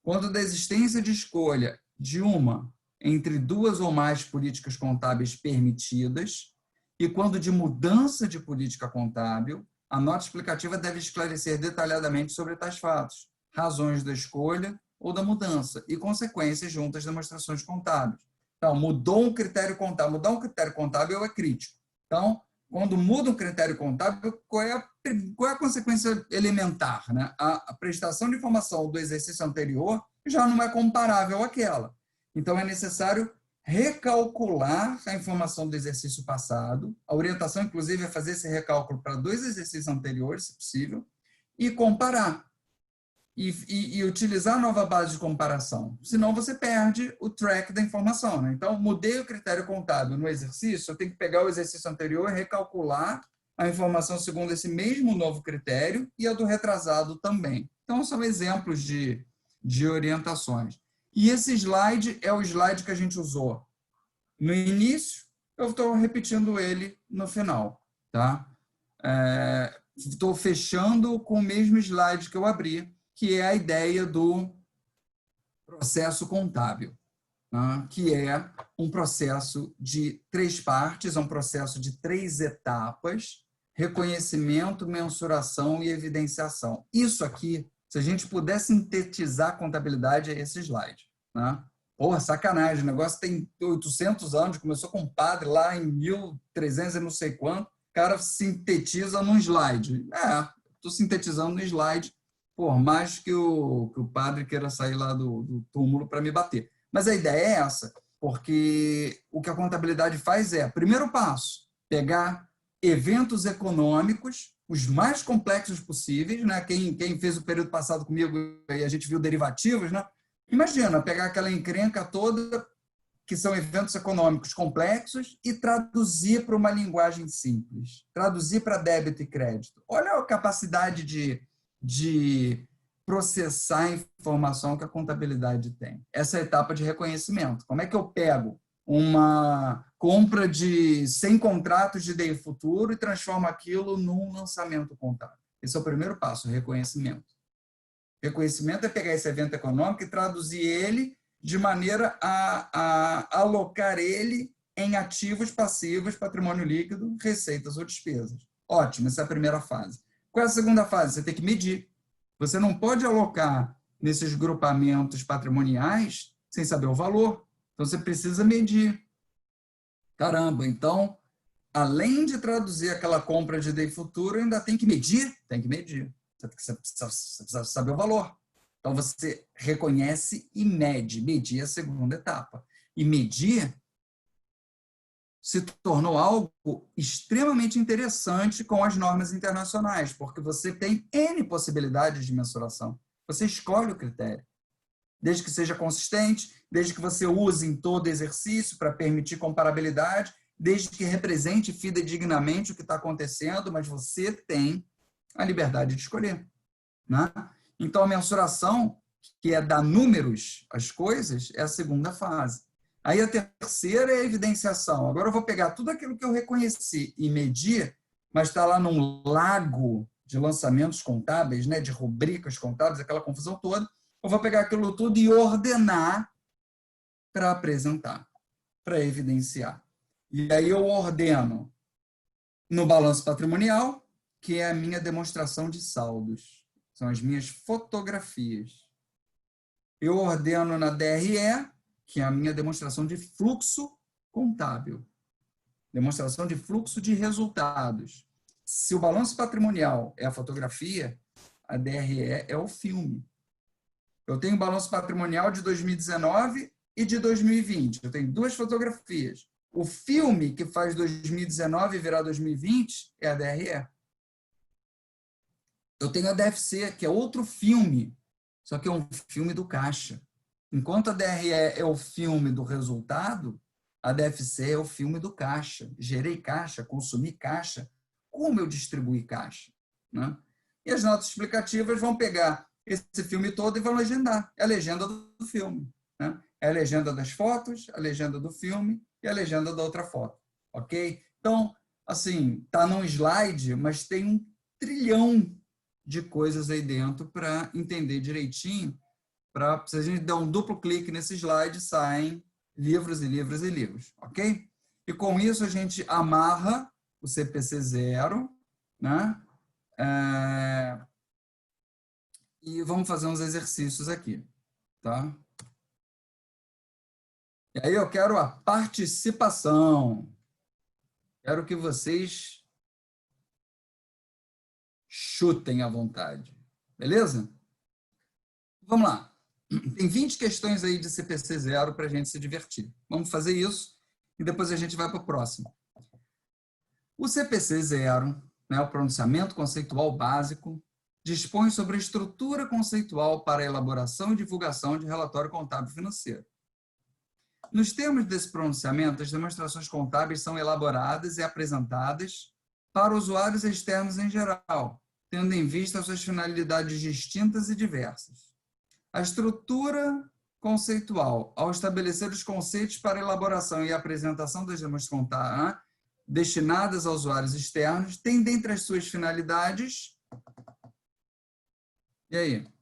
Quando da existência de escolha de uma entre duas ou mais políticas contábeis permitidas e quando de mudança de política contábil, a nota explicativa deve esclarecer detalhadamente sobre tais fatos, razões da escolha ou da mudança e consequências junto às demonstrações contábeis. Então, mudou um critério contábil. Mudar um critério contábil é crítico. Então, quando muda um critério contábil, qual é a consequência elementar, né? A prestação de informação do exercício anterior já não é comparável àquela. Então, é necessário recalcular a informação do exercício passado. A orientação, inclusive, é fazer esse recálculo para 2 exercícios anteriores, se possível, e comparar. E utilizar a nova base de comparação. Senão, você perde o track da informação, né? Então, mudei o critério contábil no exercício, eu tenho que pegar o exercício anterior e recalcular a informação segundo esse mesmo novo critério e a do retrasado também. Então, são exemplos de orientações. E esse slide é o slide que a gente usou no início, eu estou repetindo ele no final, tá? Estou fechando com o mesmo slide que eu abri, que é a ideia do processo contábil, né? Que é um processo de 3 partes, é um processo de 3 etapas: reconhecimento, mensuração e evidenciação. Isso aqui, se a gente puder sintetizar a contabilidade, é esse slide, né? Porra, sacanagem, o negócio tem 800 anos, começou com um padre lá em 1300 e não sei quanto, o cara sintetiza num slide. Estou sintetizando no slide, por mais que o padre queira sair lá do túmulo para me bater. Mas a ideia é essa, porque o que a contabilidade faz é, primeiro passo, pegar eventos econômicos, os mais complexos possíveis, né? Quem fez o período passado comigo, e a gente viu derivativos, né? Imagina, pegar aquela encrenca toda, que são eventos econômicos complexos, e traduzir para uma linguagem simples, traduzir para débito e crédito. Olha a capacidade de processar a informação que a contabilidade tem. Essa é a etapa de reconhecimento. Como é que eu pego uma compra de 100 contratos de DI futuro e transformo aquilo num lançamento contábil? Esse é o primeiro passo, reconhecimento. Reconhecimento é pegar esse evento econômico e traduzir ele de maneira a alocar ele em ativos, passivos, patrimônio líquido, receitas ou despesas. Ótimo, essa é a primeira fase. Qual é a segunda fase? Você tem que medir. Você não pode alocar nesses grupamentos patrimoniais sem saber o valor. Então, você precisa medir. Caramba, então, além de traduzir aquela compra de DI futuro, ainda tem que medir? Tem que medir. Você precisa saber o valor. Então, você reconhece e mede. Medir é a segunda etapa. E medir se tornou algo extremamente interessante com as normas internacionais, porque você tem N possibilidades de mensuração. Você escolhe o critério. Desde que seja consistente, desde que você use em todo exercício para permitir comparabilidade desde que represente fidedignamente o que está acontecendo, mas você tem a liberdade de escolher, né? Então, a mensuração, que é dar números às coisas, é a segunda fase. Aí a terceira é a evidenciação. Agora eu vou pegar tudo aquilo que eu reconheci e medir, mas está lá num lago de lançamentos contábeis, né, de rubricas contábeis, aquela confusão toda. Eu vou pegar aquilo tudo e ordenar para apresentar, para evidenciar. E aí eu ordeno no balanço patrimonial, que é a minha demonstração de saldos. São as minhas fotografias. Eu ordeno na DRE, que é a minha demonstração de fluxo contábil. Demonstração de fluxo de resultados. Se o balanço patrimonial é a fotografia, a DRE é o filme. Eu tenho o balanço patrimonial de 2019 e de 2020. Eu tenho duas fotografias. O filme que faz 2019 virar 2020 é a DRE. Eu tenho a DFC, que é outro filme, só que é um filme do caixa. Enquanto a DRE é o filme do resultado, a DFC é o filme do caixa. Gerei caixa, consumi caixa, como eu distribuí caixa, né? E as notas explicativas vão pegar esse filme todo e vão legendar. É a legenda do filme, né? É a legenda das fotos, a legenda do filme e a legenda da outra foto, ok? Então, assim, tá num slide, mas tem 1 trilhão de coisas aí dentro para entender direitinho. Se a gente der um duplo clique nesse slide, saem livros e livros e livros, ok? E com isso a gente amarra o CPC 0, né? E vamos fazer uns exercícios aqui, tá? E aí eu quero a participação. Quero que vocês chutem à vontade, beleza? Vamos lá. Tem 20 questões aí de CPC 0 para a gente se divertir. Vamos fazer isso e depois a gente vai para o próximo. O CPC 0, né, o pronunciamento conceitual básico, dispõe sobre a estrutura conceitual para a elaboração e divulgação de relatório contábil financeiro. Nos termos desse pronunciamento, as demonstrações contábeis são elaboradas e apresentadas para usuários externos em geral, tendo em vista suas finalidades distintas e diversas. A estrutura conceitual, ao estabelecer os conceitos para elaboração e apresentação das demonstrações contábeis destinadas a usuários externos, tem dentre as suas finalidades... E aí?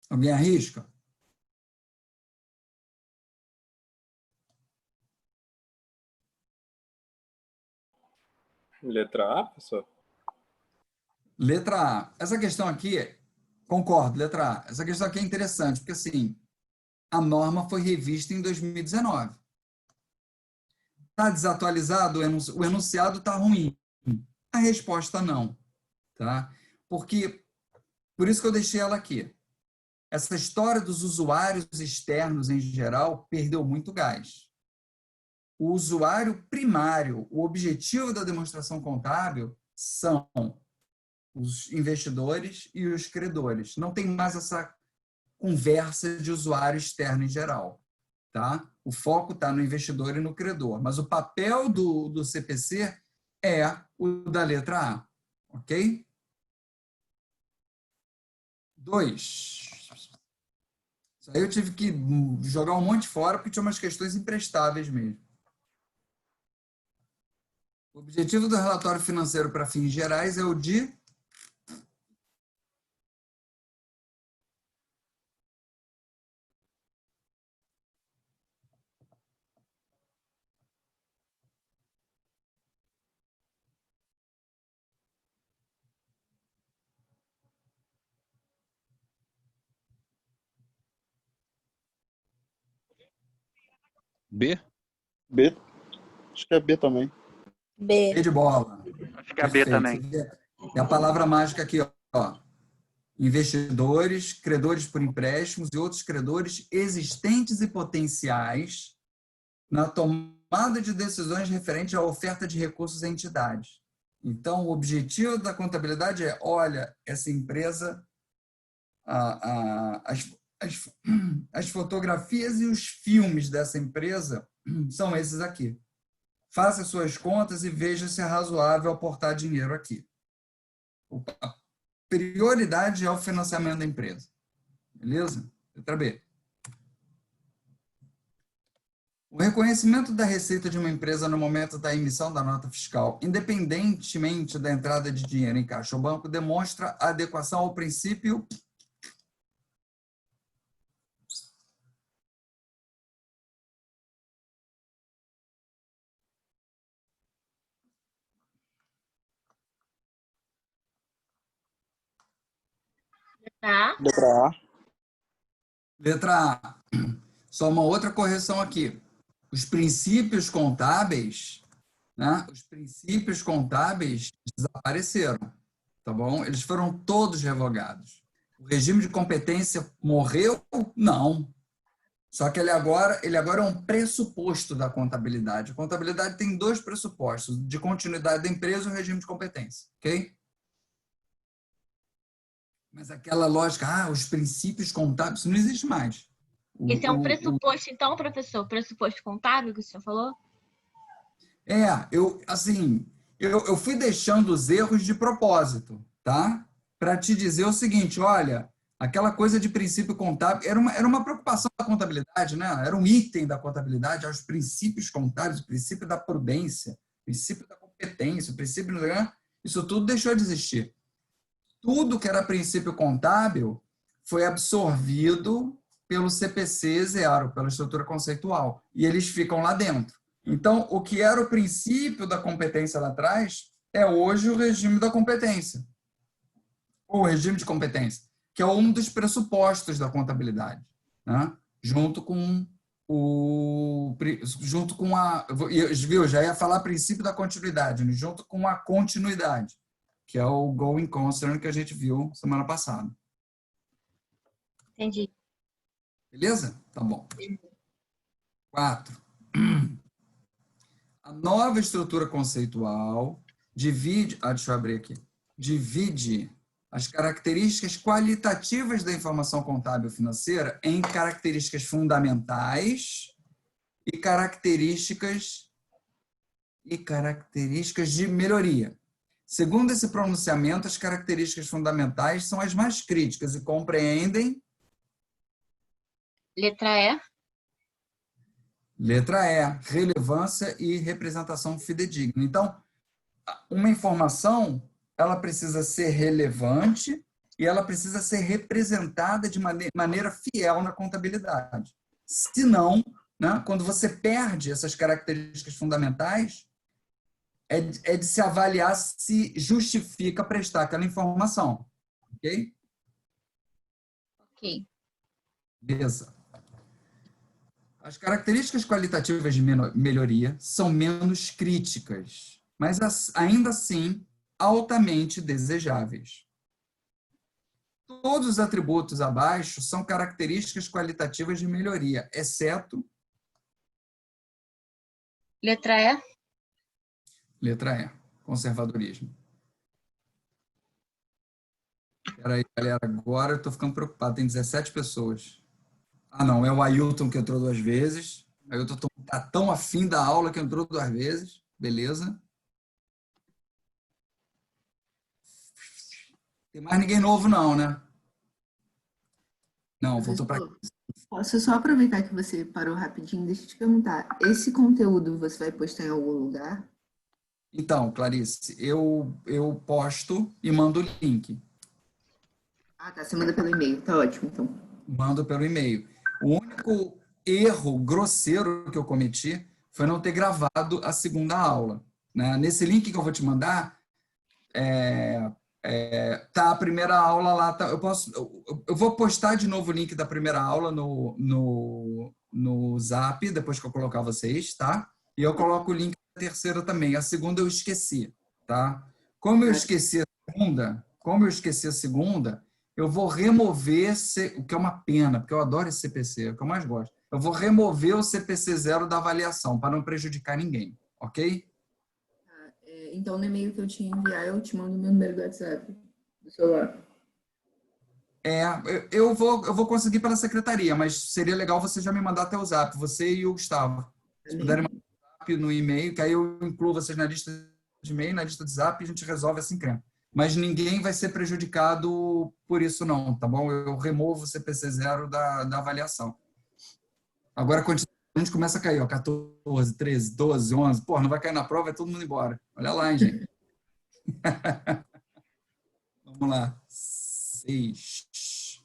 Alguém arrisca? Letra A, professor? Letra A. Essa questão aqui, concordo, letra A. Essa questão aqui é interessante, porque assim, a norma foi revista em 2019. Está desatualizado? O enunciado está ruim. A resposta não. Tá? Por isso que eu deixei ela aqui. Essa história dos usuários externos em geral perdeu muito gás. O usuário primário, o objetivo da demonstração contábil são os investidores e os credores. Não tem mais essa conversa de usuário externo em geral. Tá? O foco está no investidor e no credor, mas o papel do CPC é o da letra A. Ok? 2. Isso aí eu tive que jogar um monte fora porque tinha umas questões imprestáveis mesmo. O objetivo do relatório financeiro para fins gerais é o de... B? B. Acho que é B também. B B. de bola. Acho que é B também. É a palavra mágica aqui, ó. Investidores, credores por empréstimos e outros credores existentes e potenciais na tomada tomada de decisões referente à oferta de recursos a entidades. Então, o objetivo da contabilidade é, olha, essa empresa, as fotografias e os filmes dessa empresa são esses aqui. Faça suas contas e veja se é razoável aportar dinheiro aqui. A prioridade é o financiamento da empresa. Beleza? Letra B. O reconhecimento da receita de uma empresa no momento da emissão da nota fiscal, independentemente da entrada de dinheiro em caixa ou banco, demonstra a adequação ao princípio Tá? Letra A. Letra A. Só uma outra correção aqui. Os princípios contábeis, né? Os princípios contábeis desapareceram, tá bom? Eles foram todos revogados. O regime de competência morreu? Não. Só que ele agora é um pressuposto da contabilidade. A contabilidade tem dois pressupostos, de continuidade da empresa e o regime de competência, ok? Mas aquela lógica, os princípios contábeis, isso não existe mais. Esse é um pressuposto, então, professor? Pressuposto contábil que o senhor falou? Eu fui deixando os erros de propósito, tá? Para te dizer o seguinte, olha, aquela coisa de princípio contábil, era uma preocupação da contabilidade, né? Era um item da contabilidade, os princípios contábeis, o princípio da prudência, o princípio da competência, o princípio... Isso tudo deixou de existir. Tudo que era princípio contábil foi absorvido pelo CPC 0, pela estrutura conceitual, e eles ficam lá dentro. Então, o que era o princípio da competência lá atrás é hoje o regime da competência, ou o regime de competência, que é um dos pressupostos da contabilidade, né? Junto com viu, já ia falar princípio da continuidade, né? Junto com a continuidade, que é o going concern que a gente viu semana passada. Entendi. Beleza? Tá bom. 4. A nova estrutura conceitual divide... deixa eu abrir aqui. Divide as características qualitativas da informação contábil financeira em características fundamentais e características de melhoria. Segundo esse pronunciamento, as características fundamentais são as mais críticas e compreendem... Letra E. Letra E, relevância e representação fidedigna. Então, uma informação, ela precisa ser relevante e ela precisa ser representada de maneira fiel na contabilidade. Senão, né, quando você perde essas características fundamentais, é de se avaliar se justifica prestar aquela informação. Ok? Ok. Beleza. As características qualitativas de melhoria são menos críticas, mas ainda assim altamente desejáveis. Todos os atributos abaixo são características qualitativas de melhoria, exceto... Letra E. Letra E, conservadorismo. Espera aí, galera, agora eu estou ficando preocupado, tem 17 pessoas. Não, é o Ailton que entrou 2 vezes. O Ailton está tão afim da aula que entrou 2 vezes. Beleza. Tem mais ninguém novo não, né? Não, voltou para aqui. Posso só aproveitar que você parou rapidinho? Deixa eu te perguntar. Esse conteúdo você vai postar em algum lugar? Então, Clarice, eu posto e mando o link. Tá. Você manda pelo e-mail. Tá ótimo, então. Mando pelo e-mail. O único erro grosseiro que eu cometi foi não ter gravado a segunda aula, né? Nesse link que eu vou te mandar, tá a primeira aula lá. Tá, eu vou postar de novo o link da primeira aula no Zap, depois que eu colocar vocês, tá? E eu coloco o link da terceira também. A segunda eu esqueci, tá? Como eu esqueci a segunda, eu vou remover, o que é uma pena, porque eu adoro esse CPC, é o que eu mais gosto. eu vou remover o CPC 0 da avaliação, para não prejudicar ninguém, ok? Então, no e-mail que eu te enviar, eu te mando o meu número do WhatsApp, do celular. Eu vou conseguir pela secretaria, mas seria legal você já me mandar até o Zap, você e o Gustavo. Se puderem mandar o Zap no e-mail, que aí eu incluo vocês na lista de e-mail, na lista de Zap, e a gente resolve assim creme. Mas ninguém vai ser prejudicado por isso não, tá bom? Eu removo o CPC 0 da avaliação. Agora a gente começa a cair, ó, 14, 13, 12, 11. Pô, não vai cair na prova, vai todo mundo embora. Olha lá, hein, gente. Vamos lá. 6.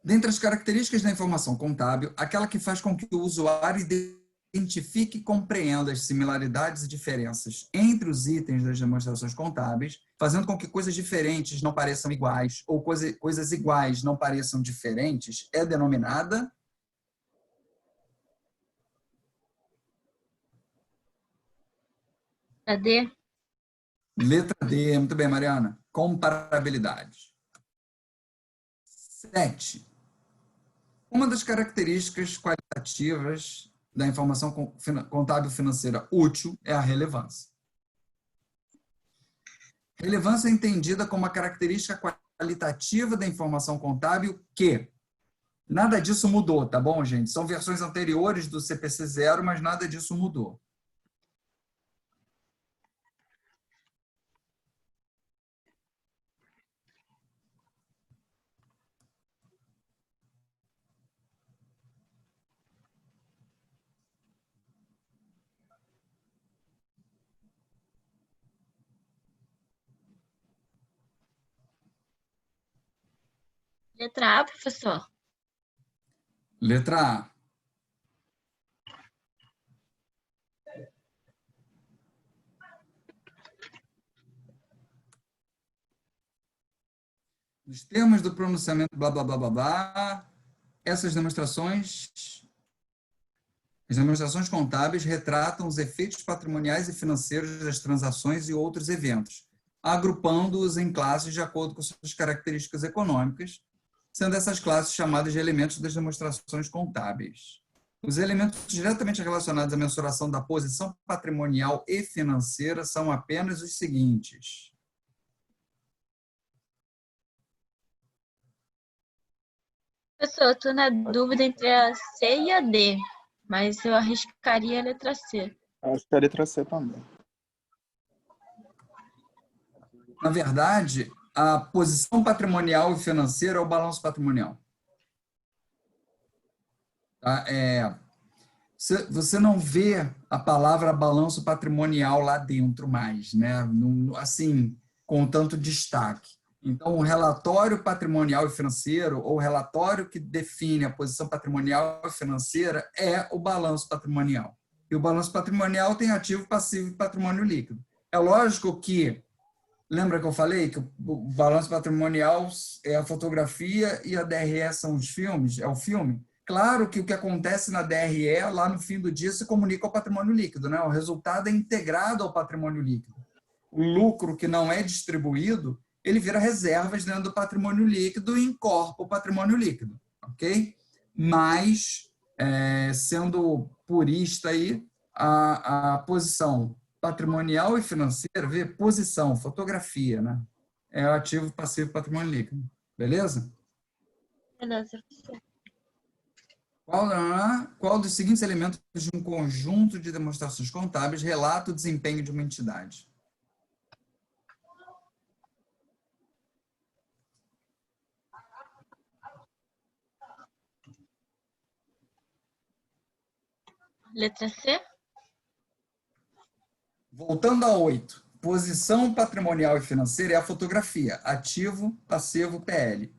Dentre as características da informação contábil, aquela que faz com que o usuário identifique e compreenda as similaridades e diferenças entre os itens das demonstrações contábeis, fazendo com que coisas diferentes não pareçam iguais ou coisas iguais não pareçam diferentes, é denominada D. letra D. Muito bem, Mariana. Comparabilidade. 7. Uma das características qualitativas da informação contábil financeira útil é a relevância. Relevância é entendida como a característica qualitativa da informação contábil que nada disso mudou, tá bom, gente? São versões anteriores do CPC 0, mas nada disso mudou. Letra A, professor. Letra A. Nos termos do pronunciamento blá, blá, blá, blá, blá, essas demonstrações, as demonstrações contábeis retratam os efeitos patrimoniais e financeiros das transações e outros eventos, agrupando-os em classes de acordo com suas características econômicas, sendo essas classes chamadas de elementos das demonstrações contábeis. Os elementos diretamente relacionados à mensuração da posição patrimonial e financeira são apenas os seguintes. Professor, eu estou na dúvida entre a C e a D, mas eu arriscaria a letra C. Acho que a letra C também. Na verdade, a posição patrimonial e financeira é o balanço patrimonial. Tá? Você não vê a palavra balanço patrimonial lá dentro mais, né? Assim, com tanto destaque. Então, o relatório patrimonial e financeiro, ou o relatório que define a posição patrimonial e financeira, é o balanço patrimonial. E o balanço patrimonial tem ativo, passivo e patrimônio líquido. É lógico que, lembra que eu falei que o balanço patrimonial é a fotografia e a DRE são os filmes, é o filme? Claro que o que acontece na DRE, lá no fim do dia, se comunica ao patrimônio líquido, né? O resultado é integrado ao patrimônio líquido. O lucro que não é distribuído, ele vira reservas dentro do patrimônio líquido e incorpora o patrimônio líquido, ok? Mas, sendo purista aí, a posição patrimonial e financeira, vê posição, fotografia, né? É o ativo, passivo, patrimônio líquido. Beleza? Beleza, professor. Qual dos seguintes elementos de um conjunto de demonstrações contábeis relata o desempenho de uma entidade? Letra C? Voltando a 8. Posição patrimonial e financeira é a fotografia. Ativo, passivo, PL.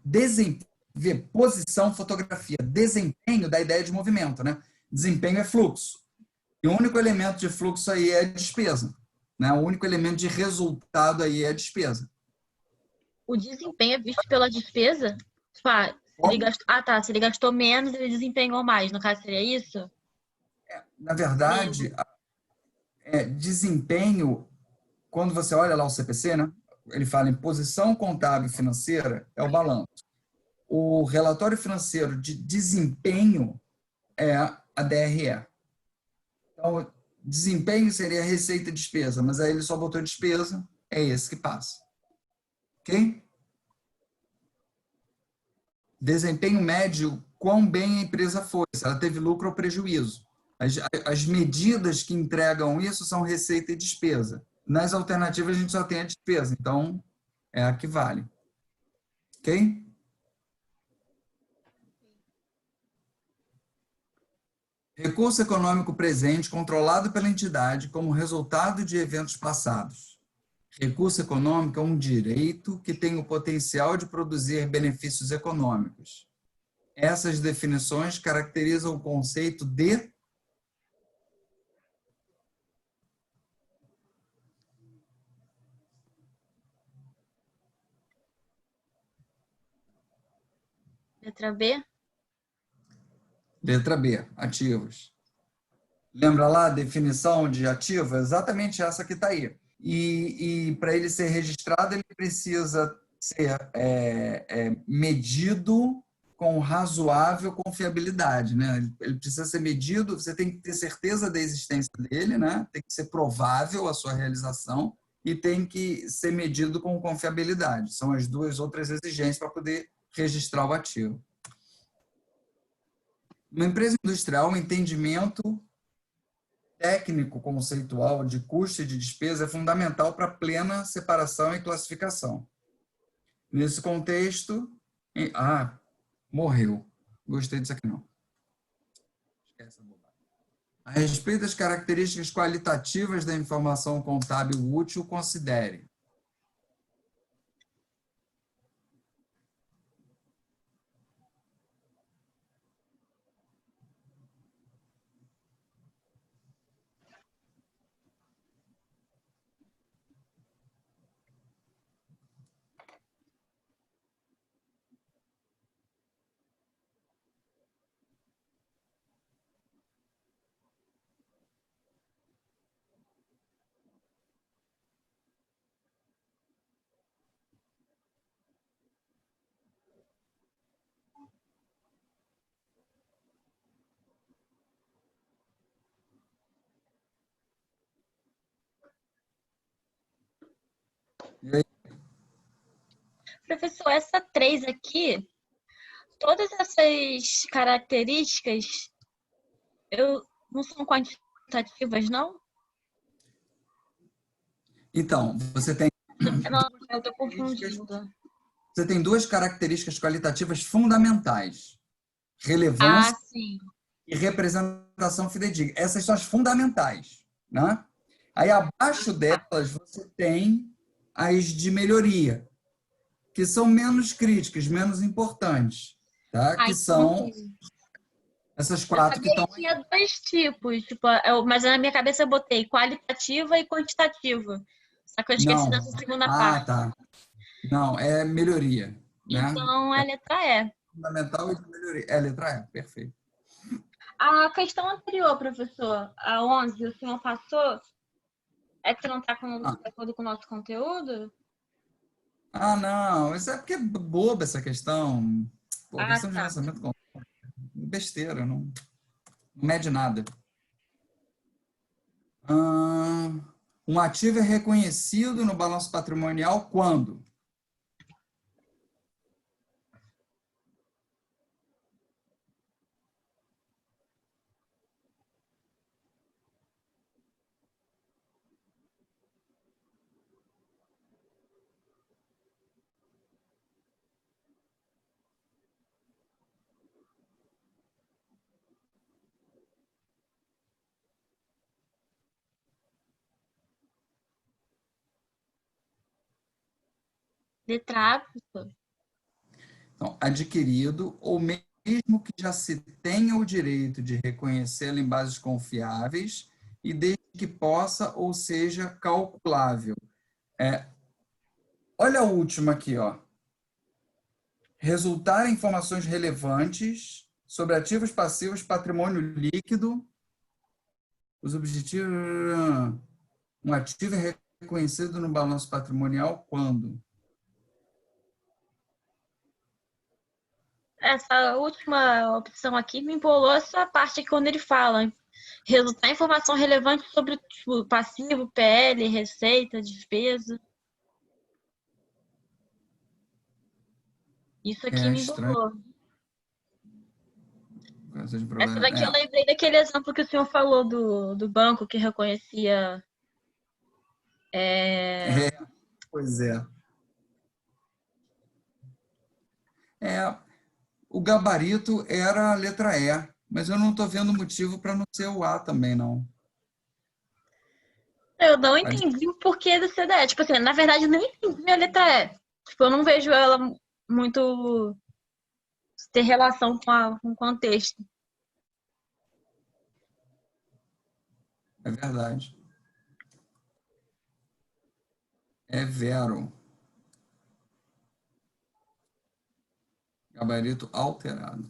Posição, fotografia. Desempenho da ideia de movimento, né? Desempenho é fluxo. E o único elemento de fluxo aí é a despesa, né? O único elemento de resultado aí é a despesa. O desempenho é visto pela despesa? Tipo, se ele gastou menos, ele desempenhou mais. No caso, seria isso? Na verdade, desempenho, quando você olha lá o CPC, né? ele fala em posição contábil financeira, é o balanço. O relatório financeiro de desempenho é a DRE. Então, desempenho seria receita e despesa, mas aí ele só botou despesa, é esse que passa. Ok? Desempenho médio, quão bem a empresa foi, se ela teve lucro ou prejuízo. As medidas que entregam isso são receita e despesa. Nas alternativas, a gente só tem a despesa, então é a que vale. Ok? Recurso econômico presente controlado pela entidade como resultado de eventos passados. Recurso econômico é um direito que tem o potencial de produzir benefícios econômicos. Essas definições caracterizam o conceito de Letra B? letra B, ativos. Lembra lá a definição de ativo? É exatamente essa que está aí. E para ele ser registrado, ele precisa ser medido com razoável confiabilidade, né? Ele precisa ser medido, você tem que ter certeza da existência dele, né? Tem que ser provável a sua realização e tem que ser medido com confiabilidade. São as duas outras exigências para poder registrar o ativo. Uma empresa industrial, o entendimento técnico conceitual de custo e de despesa é fundamental para plena separação e classificação. Nesse contexto, morreu. Gostei disso aqui não. Esquece a bobagem. A respeito das características qualitativas da informação contábil útil, considere. E aí, Professor, essa 3 aqui, todas essas características não são quantitativas, não? então, você tem Não, eu estou confundindo. Você tem duas características qualitativas fundamentais: Ah, relevância sim. e representação fidedigna. Essas são as fundamentais, né? Aí, abaixo delas, você tem as de melhoria, que são menos críticas, menos importantes, tá? Que Então, são essas eu quatro que sabia estão... que tinha 2 tipos, tipo, mas na minha cabeça eu botei qualitativa e quantitativa. Só que eu esqueci Não. dessa segunda parte. Tá. Não, é melhoria, né? Então, é a letra E. Fundamental e de melhoria. É a letra E, perfeito. A questão anterior, professor, a 11, o senhor passou? É que não está de acordo com o nosso conteúdo? Não, isso é porque é boba essa questão. Pô, questão de Tá. lançamento com besteira, não mede nada. Um ativo é reconhecido no balanço patrimonial quando? Letra A, professor. Então, adquirido ou mesmo que já se tenha o direito de reconhecê-lo em bases confiáveis e desde que possa ou seja calculável. Olha a última aqui, ó. Resultar em informações relevantes sobre ativos passivos, patrimônio líquido, os objetivos... Um ativo é reconhecido no balanço patrimonial quando? Essa última opção aqui me embolou essa parte aqui quando ele fala resultar em informação relevante sobre o passivo, PL, receita, despesa. Isso aqui É me estranho. embolou. Essa Problema. daqui eu lembrei daquele exemplo que o senhor falou do banco que reconhecia. Pois é. O gabarito era a letra E, mas eu não estou vendo motivo para não ser o A também, não. Eu não entendi o porquê do CDE. Tipo assim, na verdade, eu nem entendi a letra E. Tipo, eu não vejo ela muito ter relação com o contexto. É verdade. É vero. Gabarito alterado.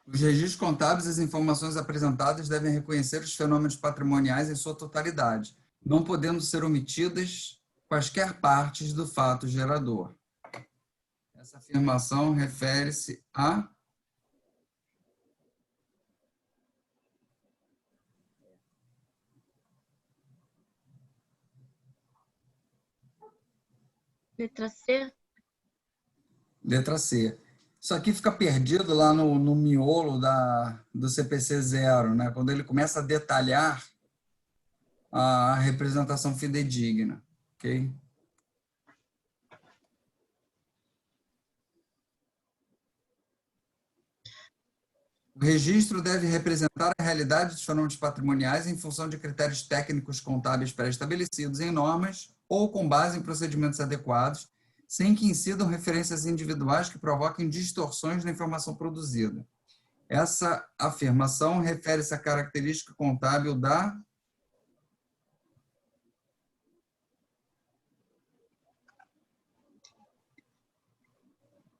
Os registros contábeis e as informações apresentadas devem reconhecer os fenômenos patrimoniais em sua totalidade, não podendo ser omitidas quaisquer partes do fato gerador. Essa afirmação refere-se a Letra C? letra C. Isso aqui fica perdido lá no miolo do CPC 0, né? Quando ele começa a detalhar a representação fidedigna. Ok? O registro deve representar a realidade dos fenômenos patrimoniais em função de critérios técnicos contábeis pré-estabelecidos em normas ou com base em procedimentos adequados, sem que incidam referências individuais que provoquem distorções na informação produzida. Essa afirmação refere-se à característica contábil da...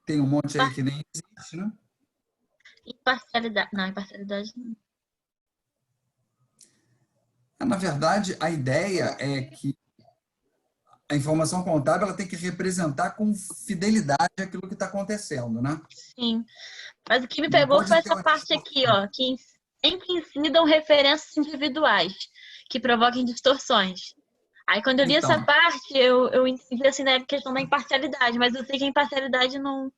Tem um monte aí que nem existe, né? Imparcialidade. Não, imparcialidade não. Na verdade, a ideia é que a informação contábil ela tem que representar com fidelidade aquilo que está acontecendo, né? Sim. Mas o que me Não pegou pode foi ter essa uma parte aqui, distorção. ó, que sempre incidam referências individuais que provoquem distorções. Aí, quando eu li essa Então, parte, eu entendi assim, né, a questão da imparcialidade, mas eu sei que a imparcialidade não.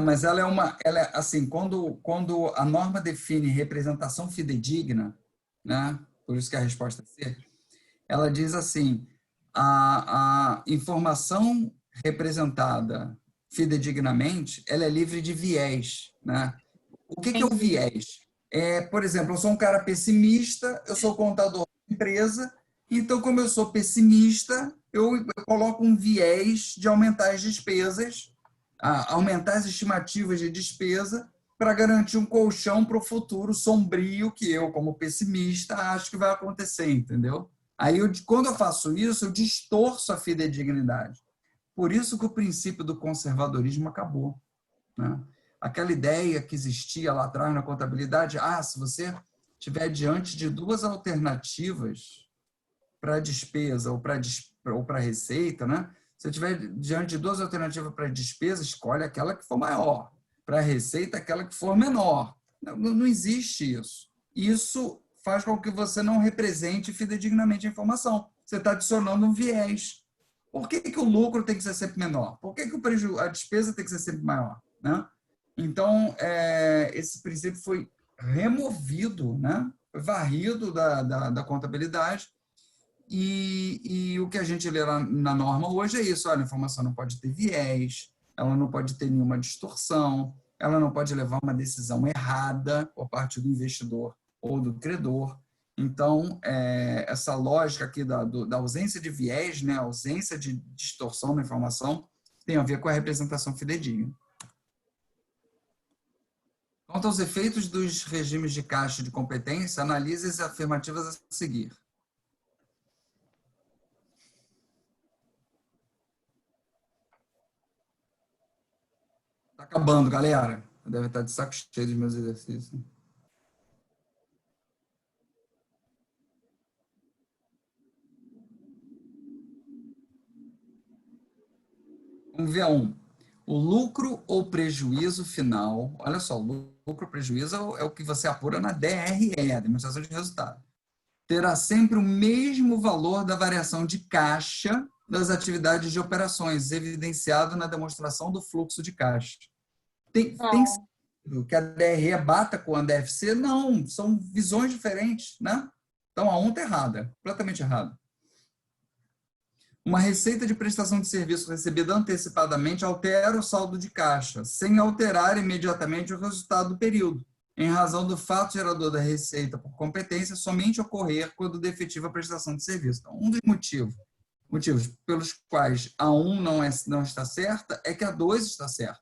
mas ela é assim, quando a norma define representação fidedigna, né? Por isso que a resposta é C, ela diz assim, a informação representada fidedignamente, ela é livre de viés, né? O que é o Entendi. viés? Por exemplo, eu sou um cara pessimista, eu sou contador de empresa, então, como eu sou pessimista, eu coloco um viés de aumentar as despesas, aumentar as estimativas de despesa, para garantir um colchão para o futuro sombrio que eu, como pessimista, acho que vai acontecer, entendeu? Aí, quando eu faço isso, eu distorço a fidedignidade. Por isso que o princípio do conservadorismo acabou, né? Aquela ideia que existia lá atrás na contabilidade, se você estiver diante de duas alternativas para despesa ou para receita, né? Se você estiver diante de duas alternativas para despesa, escolhe aquela que for maior. Para receita, aquela que for menor. Não existe isso. Isso faz com que você não represente fidedignamente a informação. Você está adicionando um viés. Por que o lucro tem que ser sempre menor? Por que a despesa tem que ser sempre maior? Né? Então, esse princípio foi removido, né? Foi varrido da contabilidade, e o que a gente lê lá na norma hoje é isso: olha, a informação não pode ter viés, ela não pode ter nenhuma distorção, ela não pode levar uma decisão errada por parte do investidor ou do credor. Então, essa lógica aqui da ausência de viés, né, a ausência de distorção na informação, tem a ver com a representação fidedigna. Quanto aos efeitos dos regimes de caixa de competência, analise as afirmativas a seguir. Está acabando, galera. Deve estar de saco cheio dos meus exercícios. Vamos ver um. O lucro ou prejuízo final, olha só, lucro ou prejuízo é o que você apura na DRE, a demonstração de resultado. Terá sempre o mesmo valor da variação de caixa das atividades de operações, evidenciado na demonstração do fluxo de caixa. Tem sentido que a DRE bata com a DFC? Não, são visões diferentes, né? Então, a 1 está errada, completamente errada. Uma receita de prestação de serviço recebida antecipadamente altera o saldo de caixa, sem alterar imediatamente o resultado do período, em razão do fato gerador da receita por competência somente ocorrer quando da efetiva prestação de serviço. Então, um dos motivos pelos quais a 1 não está certa é que a 2 está certa.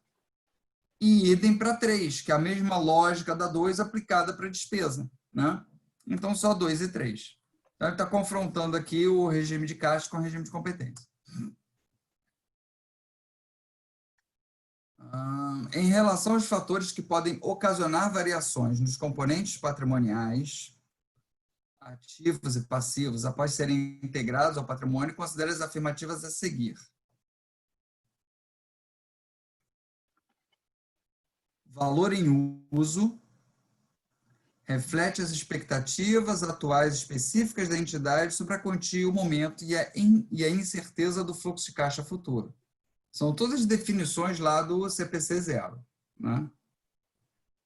E idem para 3, que é a mesma lógica da 2 aplicada para a despesa, né? Então, só 2 e 3. Então, ele está confrontando aqui o regime de caixa com o regime de competência. Em relação aos fatores que podem ocasionar variações nos componentes patrimoniais, ativos e passivos, após serem integrados ao patrimônio, considere as afirmativas a seguir. Valor em uso reflete as expectativas atuais específicas da entidade sobre a quantia, o momento e a incerteza do fluxo de caixa futuro. São todas definições lá do CPC 0. Né?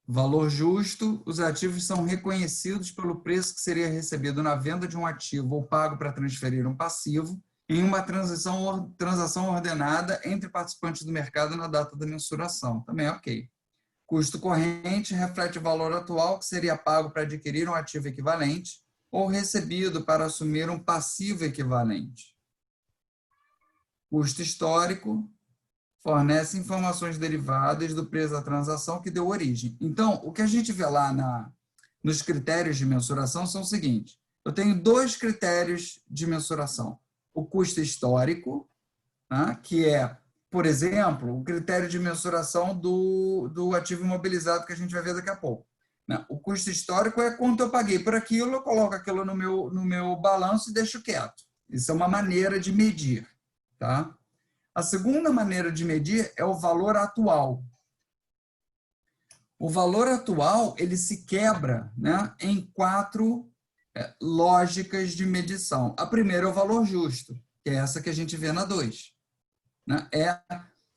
Valor justo, os ativos são reconhecidos pelo preço que seria recebido na venda de um ativo ou pago para transferir um passivo em uma transação ordenada entre participantes do mercado na data da mensuração. Também é ok. Custo corrente reflete o valor atual que seria pago para adquirir um ativo equivalente ou recebido para assumir um passivo equivalente. Custo histórico fornece informações derivadas do preço da transação que deu origem. Então, o que a gente vê lá nos critérios de mensuração são os seguintes. Eu tenho 2 critérios de mensuração. O custo histórico, né, que é, por exemplo, o critério de mensuração do ativo imobilizado que a gente vai ver daqui a pouco. O custo histórico é quanto eu paguei por aquilo, eu coloco aquilo no meu balanço e deixo quieto. Isso é uma maneira de medir. Tá? A segunda maneira de medir é o valor atual. O valor atual ele se quebra, né, em 4 lógicas de medição. A primeira é o valor justo, que é essa que a gente vê na 2. Né? É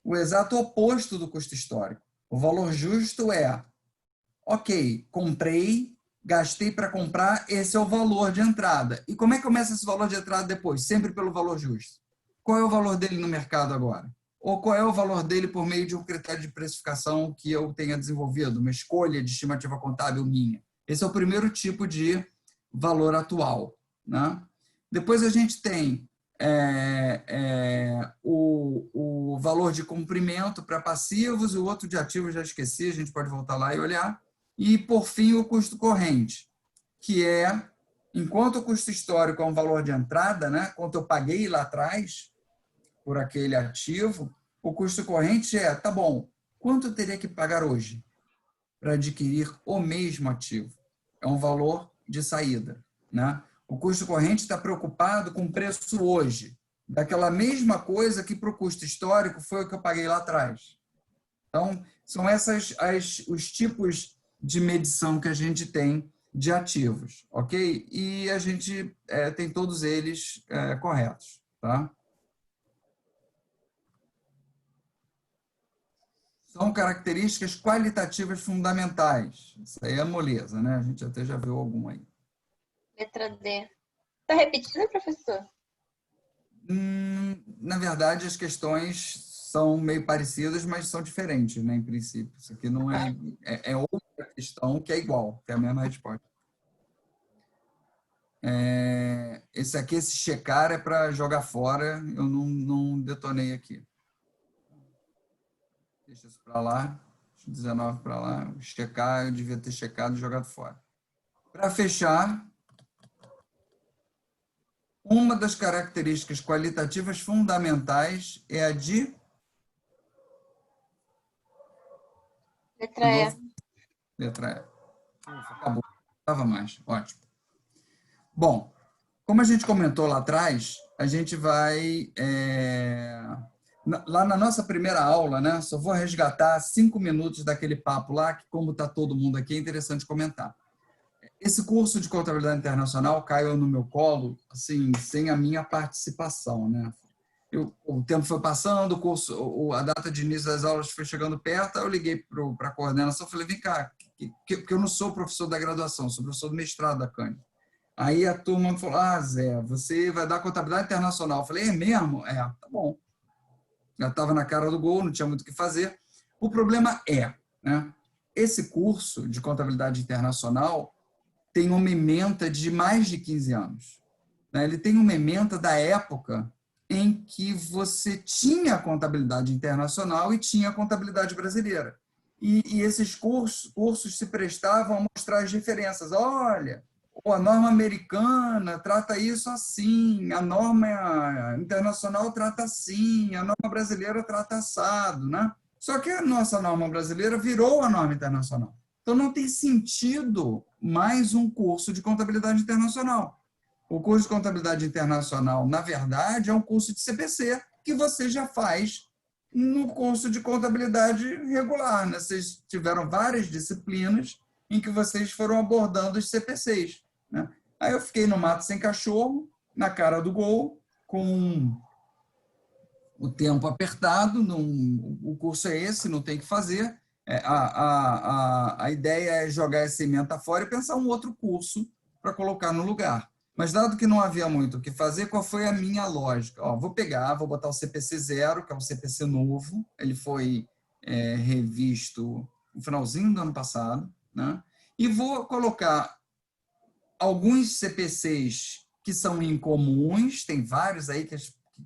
o exato oposto do custo histórico. O valor justo é, ok, comprei, gastei para comprar, esse é o valor de entrada. E como é que começa esse valor de entrada depois? Sempre pelo valor justo. Qual é o valor dele no mercado agora? Ou qual é o valor dele por meio de um critério de precificação que eu tenha desenvolvido, uma escolha de estimativa contábil minha? Esse é o primeiro tipo de valor atual. Né? Depois a gente tem o valor de cumprimento para passivos, o outro de ativos já esqueci, a gente pode voltar lá e olhar. E, por fim, o custo corrente, que é, enquanto o custo histórico é um valor de entrada, né, quanto eu paguei lá atrás por aquele ativo, o custo corrente é, tá bom, quanto eu teria que pagar hoje para adquirir o mesmo ativo? É um valor de saída. Né? O custo corrente está preocupado com o preço hoje, daquela mesma coisa que para o custo histórico foi o que eu paguei lá atrás. Então, são esses os tipos de medição que a gente tem de ativos, ok? E a gente tem todos eles corretos, tá? São características qualitativas fundamentais. Isso aí é moleza, né? A gente até já viu algum aí. Letra D. Está repetindo, professor? Na verdade, as questões são meio parecidas, mas são diferentes, né, em princípio. Isso aqui não é outra questão que é igual, que é a mesma resposta. Esse aqui, esse checar, é para jogar fora. Eu não detonei aqui. Deixa isso para lá. 19 para lá. Checar, eu devia ter checado e jogado fora. Para fechar, uma das características qualitativas fundamentais é a de Letra E. Letra E. Acabou. Estava mais. Ótimo. Bom, como a gente comentou lá atrás, a gente vai... Lá na nossa primeira aula, né? Só vou resgatar 5 minutos daquele papo lá, que como está todo mundo aqui, é interessante comentar. Esse curso de contabilidade internacional caiu no meu colo, assim, sem a minha participação, né? O tempo foi passando, o curso, a data de início das aulas foi chegando perto, eu liguei para a coordenação e falei, vem cá, porque eu não sou professor da graduação, sou professor do mestrado da CAN. Aí a turma falou, Zé, você vai dar contabilidade internacional. Eu falei, é mesmo? Tá bom. Já estava na cara do gol, não tinha muito o que fazer. O problema né, esse curso de contabilidade internacional tem uma ementa de mais de 15 anos. Né? Ele tem uma ementa da época em que você tinha contabilidade internacional e tinha contabilidade brasileira. E esses cursos se prestavam a mostrar as diferenças. Olha, a norma americana trata isso assim, a norma internacional trata assim, a norma brasileira trata assado, né? Só que a nossa norma brasileira virou a norma internacional. Então, não tem sentido mais um curso de contabilidade internacional. O curso de contabilidade internacional, na verdade, é um curso de CPC que você já faz no curso de contabilidade regular. Né? Vocês tiveram várias disciplinas em que vocês foram abordando os CPCs. Né? Aí eu fiquei no mato sem cachorro, na cara do gol, com o tempo apertado, o curso é esse, não tem o que fazer. A ideia é jogar essa ementa fora e pensar um outro curso para colocar no lugar. Mas, dado que não havia muito o que fazer, qual foi a minha lógica? Vou botar o CPC 0, que é um CPC novo, ele foi revisto no finalzinho do ano passado, né? E vou colocar alguns CPCs que são incomuns, tem vários aí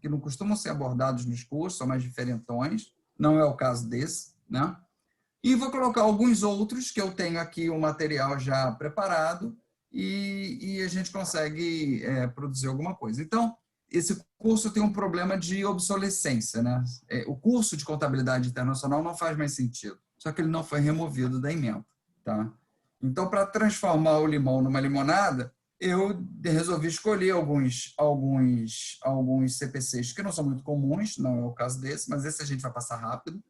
que não costumam ser abordados nos cursos, são mais diferentões, não é o caso desse, né? E vou colocar alguns outros que eu tenho aqui o material já preparado e a gente consegue produzir alguma coisa. Então, esse curso tem um problema de obsolescência, né? O curso de contabilidade internacional não faz mais sentido, só que ele não foi removido da ementa, tá? Então, para transformar o limão numa limonada, eu resolvi escolher alguns CPCs que não são muito comuns, não é o caso desse, mas esse a gente vai passar rápido.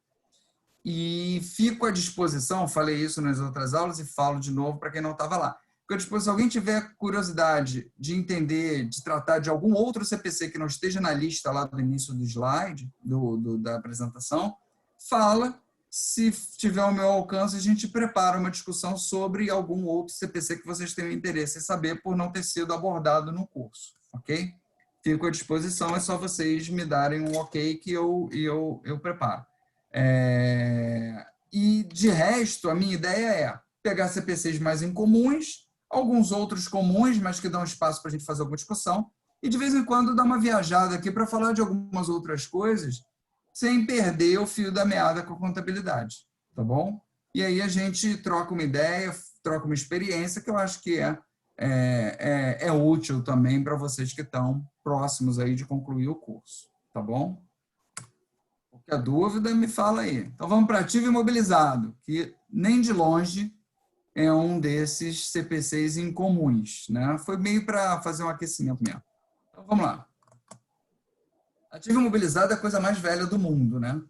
E fico à disposição, falei isso nas outras aulas e falo de novo para quem não estava lá. Fico à disposição, se alguém tiver curiosidade de entender, de tratar de algum outro CPC que não esteja na lista lá do início do slide, da apresentação, fala. Se tiver ao meu alcance, a gente prepara uma discussão sobre algum outro CPC que vocês tenham interesse em saber por não ter sido abordado no curso, ok? Fico à disposição, é só vocês me darem um ok que eu preparo. E, de resto, a minha ideia é pegar CPCs mais incomuns, alguns outros comuns, mas que dão espaço para a gente fazer alguma discussão, e, de vez em quando, dar uma viajada aqui para falar de algumas outras coisas, sem perder o fio da meada com a contabilidade, tá bom? E aí a gente troca uma ideia, troca uma experiência que eu acho que é útil também para vocês que estão próximos aí de concluir o curso, tá bom? Qualquer dúvida, me fala aí. Então vamos para ativo imobilizado, que nem de longe é um desses CPCs incomuns, né? Foi meio para fazer um aquecimento mesmo. Então vamos lá. Ativo imobilizado é a coisa mais velha do mundo, né?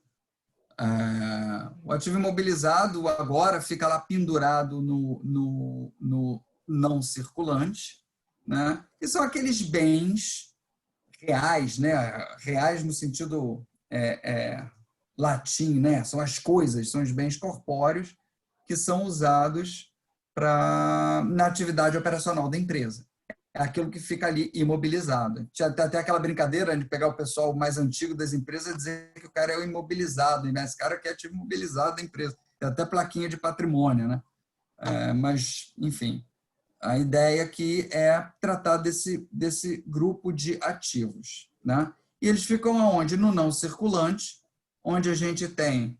O ativo imobilizado agora fica lá pendurado no não circulante, né? Que são aqueles bens reais, né? Reais no sentido latim, né? São as coisas, são os bens corpóreos que são usados na atividade operacional da empresa. É aquilo que fica ali imobilizado. Tinha até aquela brincadeira de pegar o pessoal mais antigo das empresas e dizer que o cara é o imobilizado, né? Esse cara quer ativo imobilizado da empresa. Tem até plaquinha de patrimônio, né? Mas, enfim, a ideia aqui é tratar desse grupo de ativos, né? E eles ficam aonde? No não circulante, onde a gente tem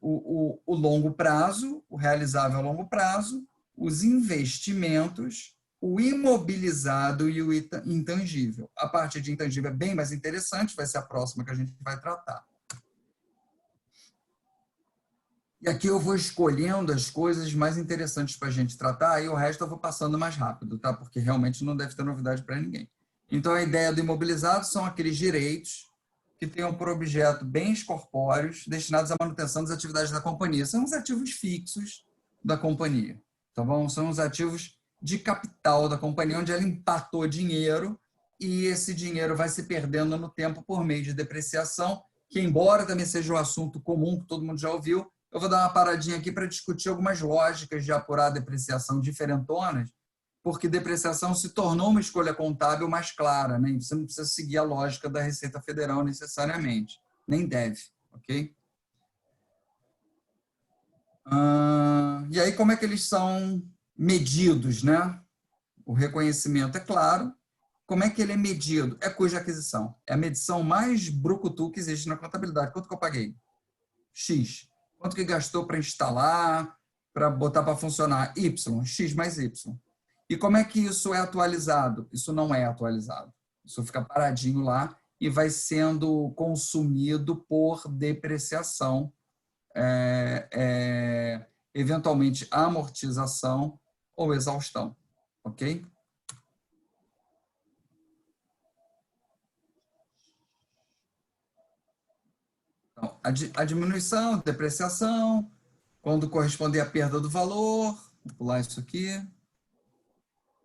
o longo prazo, o realizável a longo prazo, os investimentos, o imobilizado e o intangível. A parte de intangível é bem mais interessante, vai ser a próxima que a gente vai tratar. E aqui eu vou escolhendo as coisas mais interessantes para a gente tratar, e o resto eu vou passando mais rápido, tá? Porque realmente não deve ter novidade para ninguém. Então, a ideia do imobilizado são aqueles direitos que tenham por objeto bens corpóreos destinados à manutenção das atividades da companhia. São os ativos fixos da companhia, tá bom? São os ativos de capital da companhia, onde ela empatou dinheiro e esse dinheiro vai se perdendo no tempo por meio de depreciação, que embora também seja um assunto comum, que todo mundo já ouviu, eu vou dar uma paradinha aqui para discutir algumas lógicas de apurar a depreciação diferentonas, porque depreciação se tornou uma escolha contábil mais clara, né? Você não precisa seguir a lógica da Receita Federal necessariamente, nem deve, ok? E aí, como é que eles são medidos, né? O reconhecimento, é claro. Como é que ele é medido? É cuja aquisição. É a medição mais brucutu que existe na contabilidade. Quanto que eu paguei? X. Quanto que gastou para instalar, para botar para funcionar? Y. X mais Y. E como é que isso é atualizado? Isso não é atualizado. Isso fica paradinho lá e vai sendo consumido por depreciação, eventualmente amortização ou exaustão. Ok? Então, a diminuição, depreciação, quando corresponder à perda do valor, vou pular isso aqui.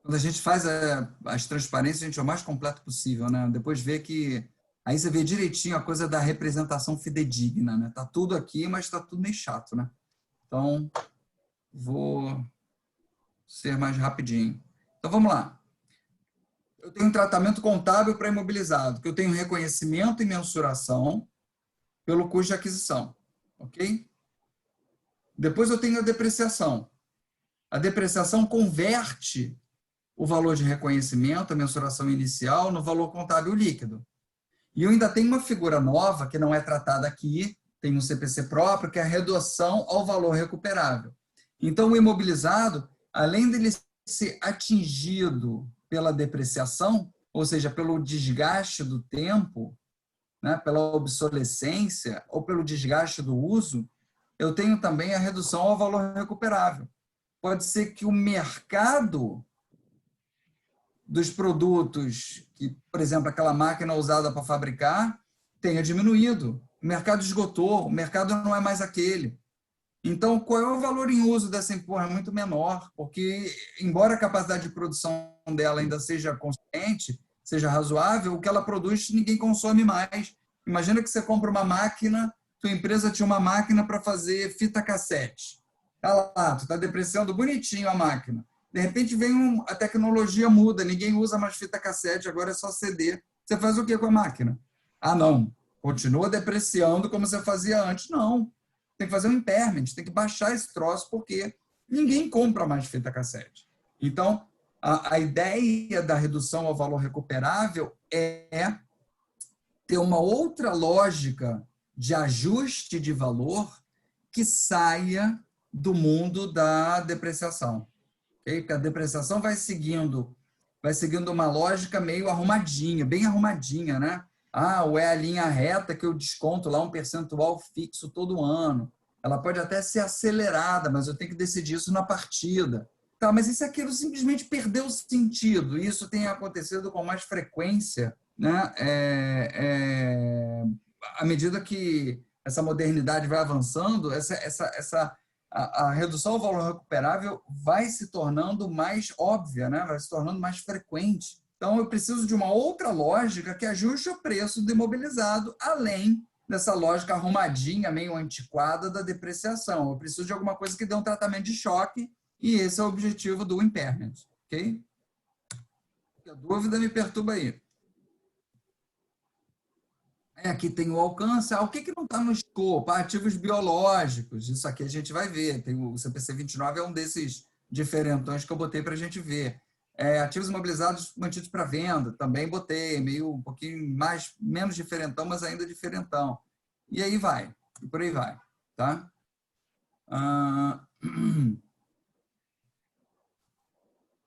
Quando a gente faz as transparências, a gente é o mais completo possível, né? Depois vê que... Aí você vê direitinho a coisa da representação fidedigna, né? Tá tudo aqui, mas tá tudo meio chato, né? Então, vou ser mais rapidinho. Então, vamos lá. Eu tenho um tratamento contábil para imobilizado, que eu tenho reconhecimento e mensuração pelo custo de aquisição, ok? Depois eu tenho a depreciação. A depreciação converte o valor de reconhecimento, a mensuração inicial, no valor contábil líquido. E eu ainda tenho uma figura nova, que não é tratada aqui, tem um CPC próprio, que é a redução ao valor recuperável. Então, o imobilizado, além dele ser atingido pela depreciação, ou seja, pelo desgaste do tempo, né, pela obsolescência ou pelo desgaste do uso, eu tenho também a redução ao valor recuperável. Pode ser que o mercado dos produtos, que, por exemplo, aquela máquina usada para fabricar, tenha diminuído. O mercado esgotou, o mercado não é mais aquele. Então, qual é o valor em uso dessa empurra? É muito menor, porque, embora a capacidade de produção dela ainda seja consciente, seja razoável, o que ela produz ninguém consome mais. Imagina que você compra uma máquina, tua empresa tinha uma máquina para fazer fita cassete. Tá lá, tu está depreciando bonitinho a máquina. De repente vem a tecnologia muda, ninguém usa mais fita cassete, agora é só CD. Você faz o que com a máquina? Ah, não, continua depreciando como você fazia antes. Não, tem que fazer um impairment, tem que baixar esse troço, porque ninguém compra mais fita cassete. Então, a ideia da redução ao valor recuperável é ter uma outra lógica de ajuste de valor que saia do mundo da depreciação. Okay? Porque a depreciação vai seguindo uma lógica meio arrumadinha, bem arrumadinha, né? Ah, ou é a linha reta que eu desconto lá um percentual fixo todo ano. Ela pode até ser acelerada, mas eu tenho que decidir isso na partida. Tá, mas isso aquilo simplesmente perdeu o sentido. Isso tem acontecido com mais frequência, né? À medida que essa modernidade vai avançando, a redução ao valor recuperável vai se tornando mais óbvia, né? Vai se tornando mais frequente. Então, eu preciso de uma outra lógica que ajuste o preço do imobilizado, além dessa lógica arrumadinha, meio antiquada da depreciação. Eu preciso de alguma coisa que dê um tratamento de choque, e esse é o objetivo do impairment. Ok? A dúvida me perturba aí. Aqui tem o alcance. O que não está no escopo? Ativos biológicos. Isso aqui a gente vai ver. Tem o CPC 29 é um desses diferentões que eu botei para a gente ver. Ativos imobilizados mantidos para venda. Também botei. Meio um pouquinho menos diferentão, mas ainda diferentão. E aí vai. E por aí vai. Tá?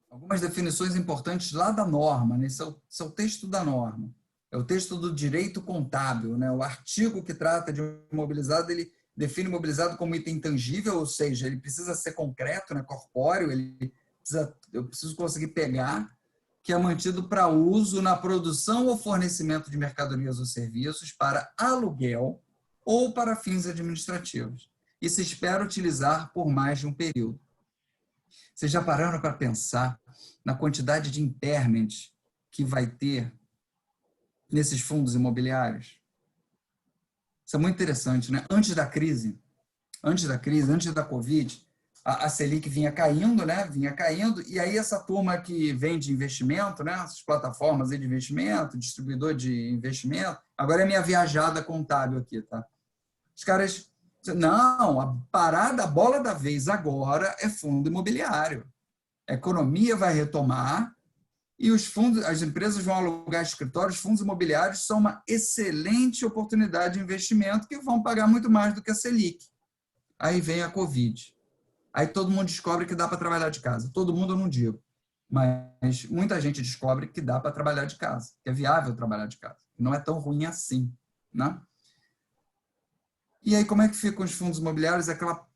Algumas definições importantes lá da norma. Né? Esse é o texto da norma. É o texto do direito contábil, né? O artigo que trata de imobilizado, ele define imobilizado como item tangível, ou seja, ele precisa ser concreto, né, corpóreo, eu preciso conseguir pegar, que é mantido para uso na produção ou fornecimento de mercadorias ou serviços para aluguel ou para fins administrativos, e se espera utilizar por mais de um período. Vocês já pararam para pensar na quantidade de impairment que vai ter nesses fundos imobiliários? Isso é muito interessante, né? Antes da crise, antes da Covid, a Selic vinha caindo, né? Vinha caindo, e aí essa turma que vende investimento, né? Essas plataformas aí de investimento, distribuidor de investimento, agora é minha viajada contábil aqui, tá? Os caras, não, a bola da vez agora é fundo imobiliário. A economia vai retomar e os fundos, as empresas vão alugar escritórios, fundos imobiliários são uma excelente oportunidade de investimento que vão pagar muito mais do que a Selic. Aí vem a Covid. Aí todo mundo descobre que dá para trabalhar de casa. Todo mundo eu não digo, mas muita gente descobre que dá para trabalhar de casa, que é viável trabalhar de casa. Não é tão ruim assim, né? E aí como é que ficam os fundos imobiliários? Aquela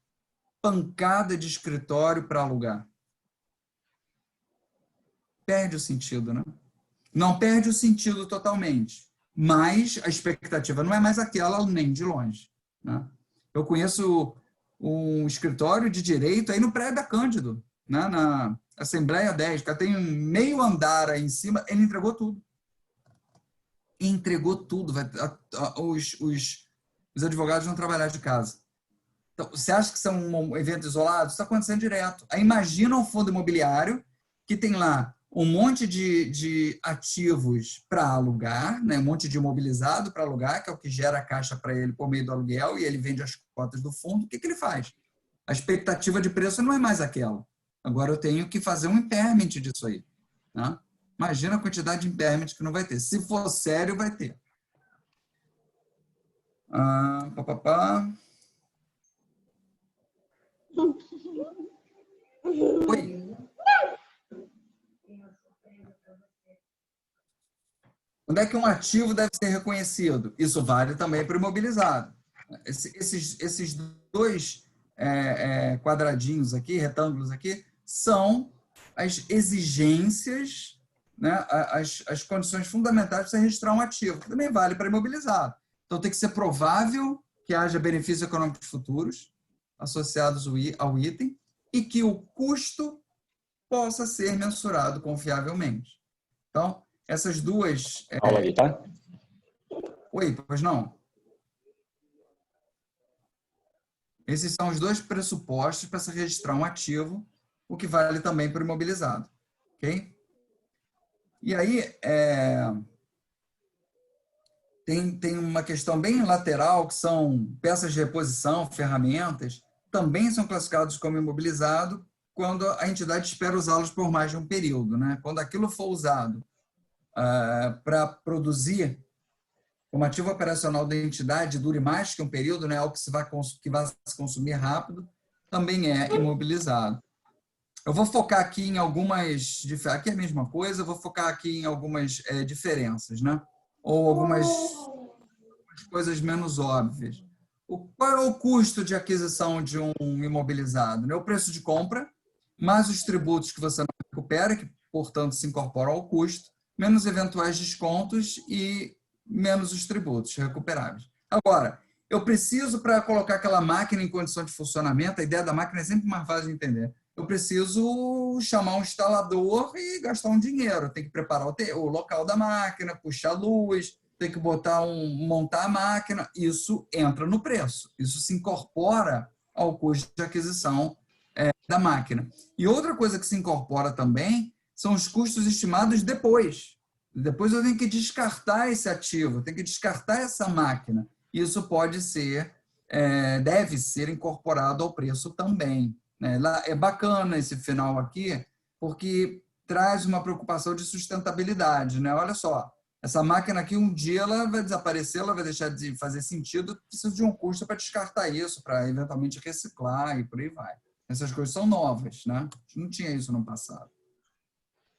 pancada de escritório para alugar. Perde o sentido, né? Não perde o sentido totalmente, mas a expectativa não é mais aquela nem de longe, né? Eu conheço um escritório de direito aí no prédio da Cândido, né? Na Assembleia 10, que tem um meio andar aí em cima, ele entregou tudo. Entregou tudo. Os advogados vão trabalhar de casa. Então, você acha que são eventos isolados? Isso está acontecendo direto. Aí imagina um fundo imobiliário que tem lá um monte de ativos para alugar, né? Um monte de imobilizado para alugar, que é o que gera caixa para ele por meio do aluguel, e ele vende as cotas do fundo. O que ele faz? A expectativa de preço não é mais aquela. Agora eu tenho que fazer um impairment disso aí, né? Imagina a quantidade de impairment que não vai ter. Se for sério, vai ter. Oi. Onde é que um ativo deve ser reconhecido? Isso vale também para o imobilizado. Esses dois quadradinhos aqui, retângulos aqui, são as exigências, né, as condições fundamentais para você registrar um ativo, que também vale para imobilizado. Então, tem que ser provável que haja benefícios econômicos futuros associados ao item e que o custo possa ser mensurado confiavelmente. Então, essas duas... Aula aí, tá? Oi, pois não? Esses são os dois pressupostos para se registrar um ativo, o que vale também para o imobilizado. Ok? E aí, tem uma questão bem lateral, que são peças de reposição, ferramentas, também são classificados como imobilizado quando a entidade espera usá-los por mais de um período, né? Quando aquilo for usado para produzir como ativo operacional da entidade, dure mais que um período, né? Algo que vai se consumir rápido, também é imobilizado. Eu vou focar aqui em algumas... Aqui é a mesma coisa, eu vou focar aqui em algumas diferenças, né? Ou algumas coisas menos óbvias. Qual é o custo de aquisição de um imobilizado? É o preço de compra, mais os tributos que você não recupera, que, portanto, se incorporam ao custo, menos eventuais descontos e menos os tributos recuperáveis. Agora, eu preciso, para colocar aquela máquina em condição de funcionamento, a ideia da máquina é sempre mais fácil de entender. Eu preciso chamar um instalador e gastar um dinheiro. Tem que preparar o local da máquina, puxar a luz, tem que montar a máquina. Isso entra no preço. Isso se incorpora ao custo de aquisição da máquina. E outra coisa que se incorpora também são os custos estimados depois. Depois eu tenho que descartar esse ativo, tenho que descartar essa máquina. Isso pode ser, deve ser incorporado ao preço também. É bacana esse final aqui, porque traz uma preocupação de sustentabilidade, né? Olha só, essa máquina aqui, um dia ela vai desaparecer, ela vai deixar de fazer sentido, precisa de um custo para descartar isso, para eventualmente reciclar e por aí vai. Essas coisas são novas, né? A gente não tinha isso no passado.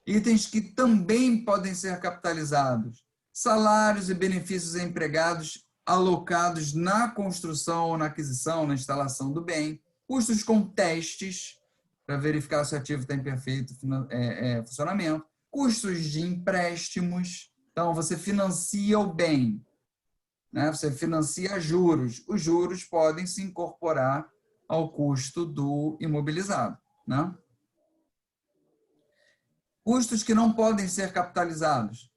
Itens que também podem ser capitalizados: salários e benefícios a empregados alocados na construção, na aquisição, na instalação do bem, custos com testes, para verificar se o ativo está em perfeito funcionamento, custos de empréstimos, então você financia o bem, né? Você financia juros, os juros podem se incorporar ao custo do imobilizado, né? Custos que não podem ser capitalizados.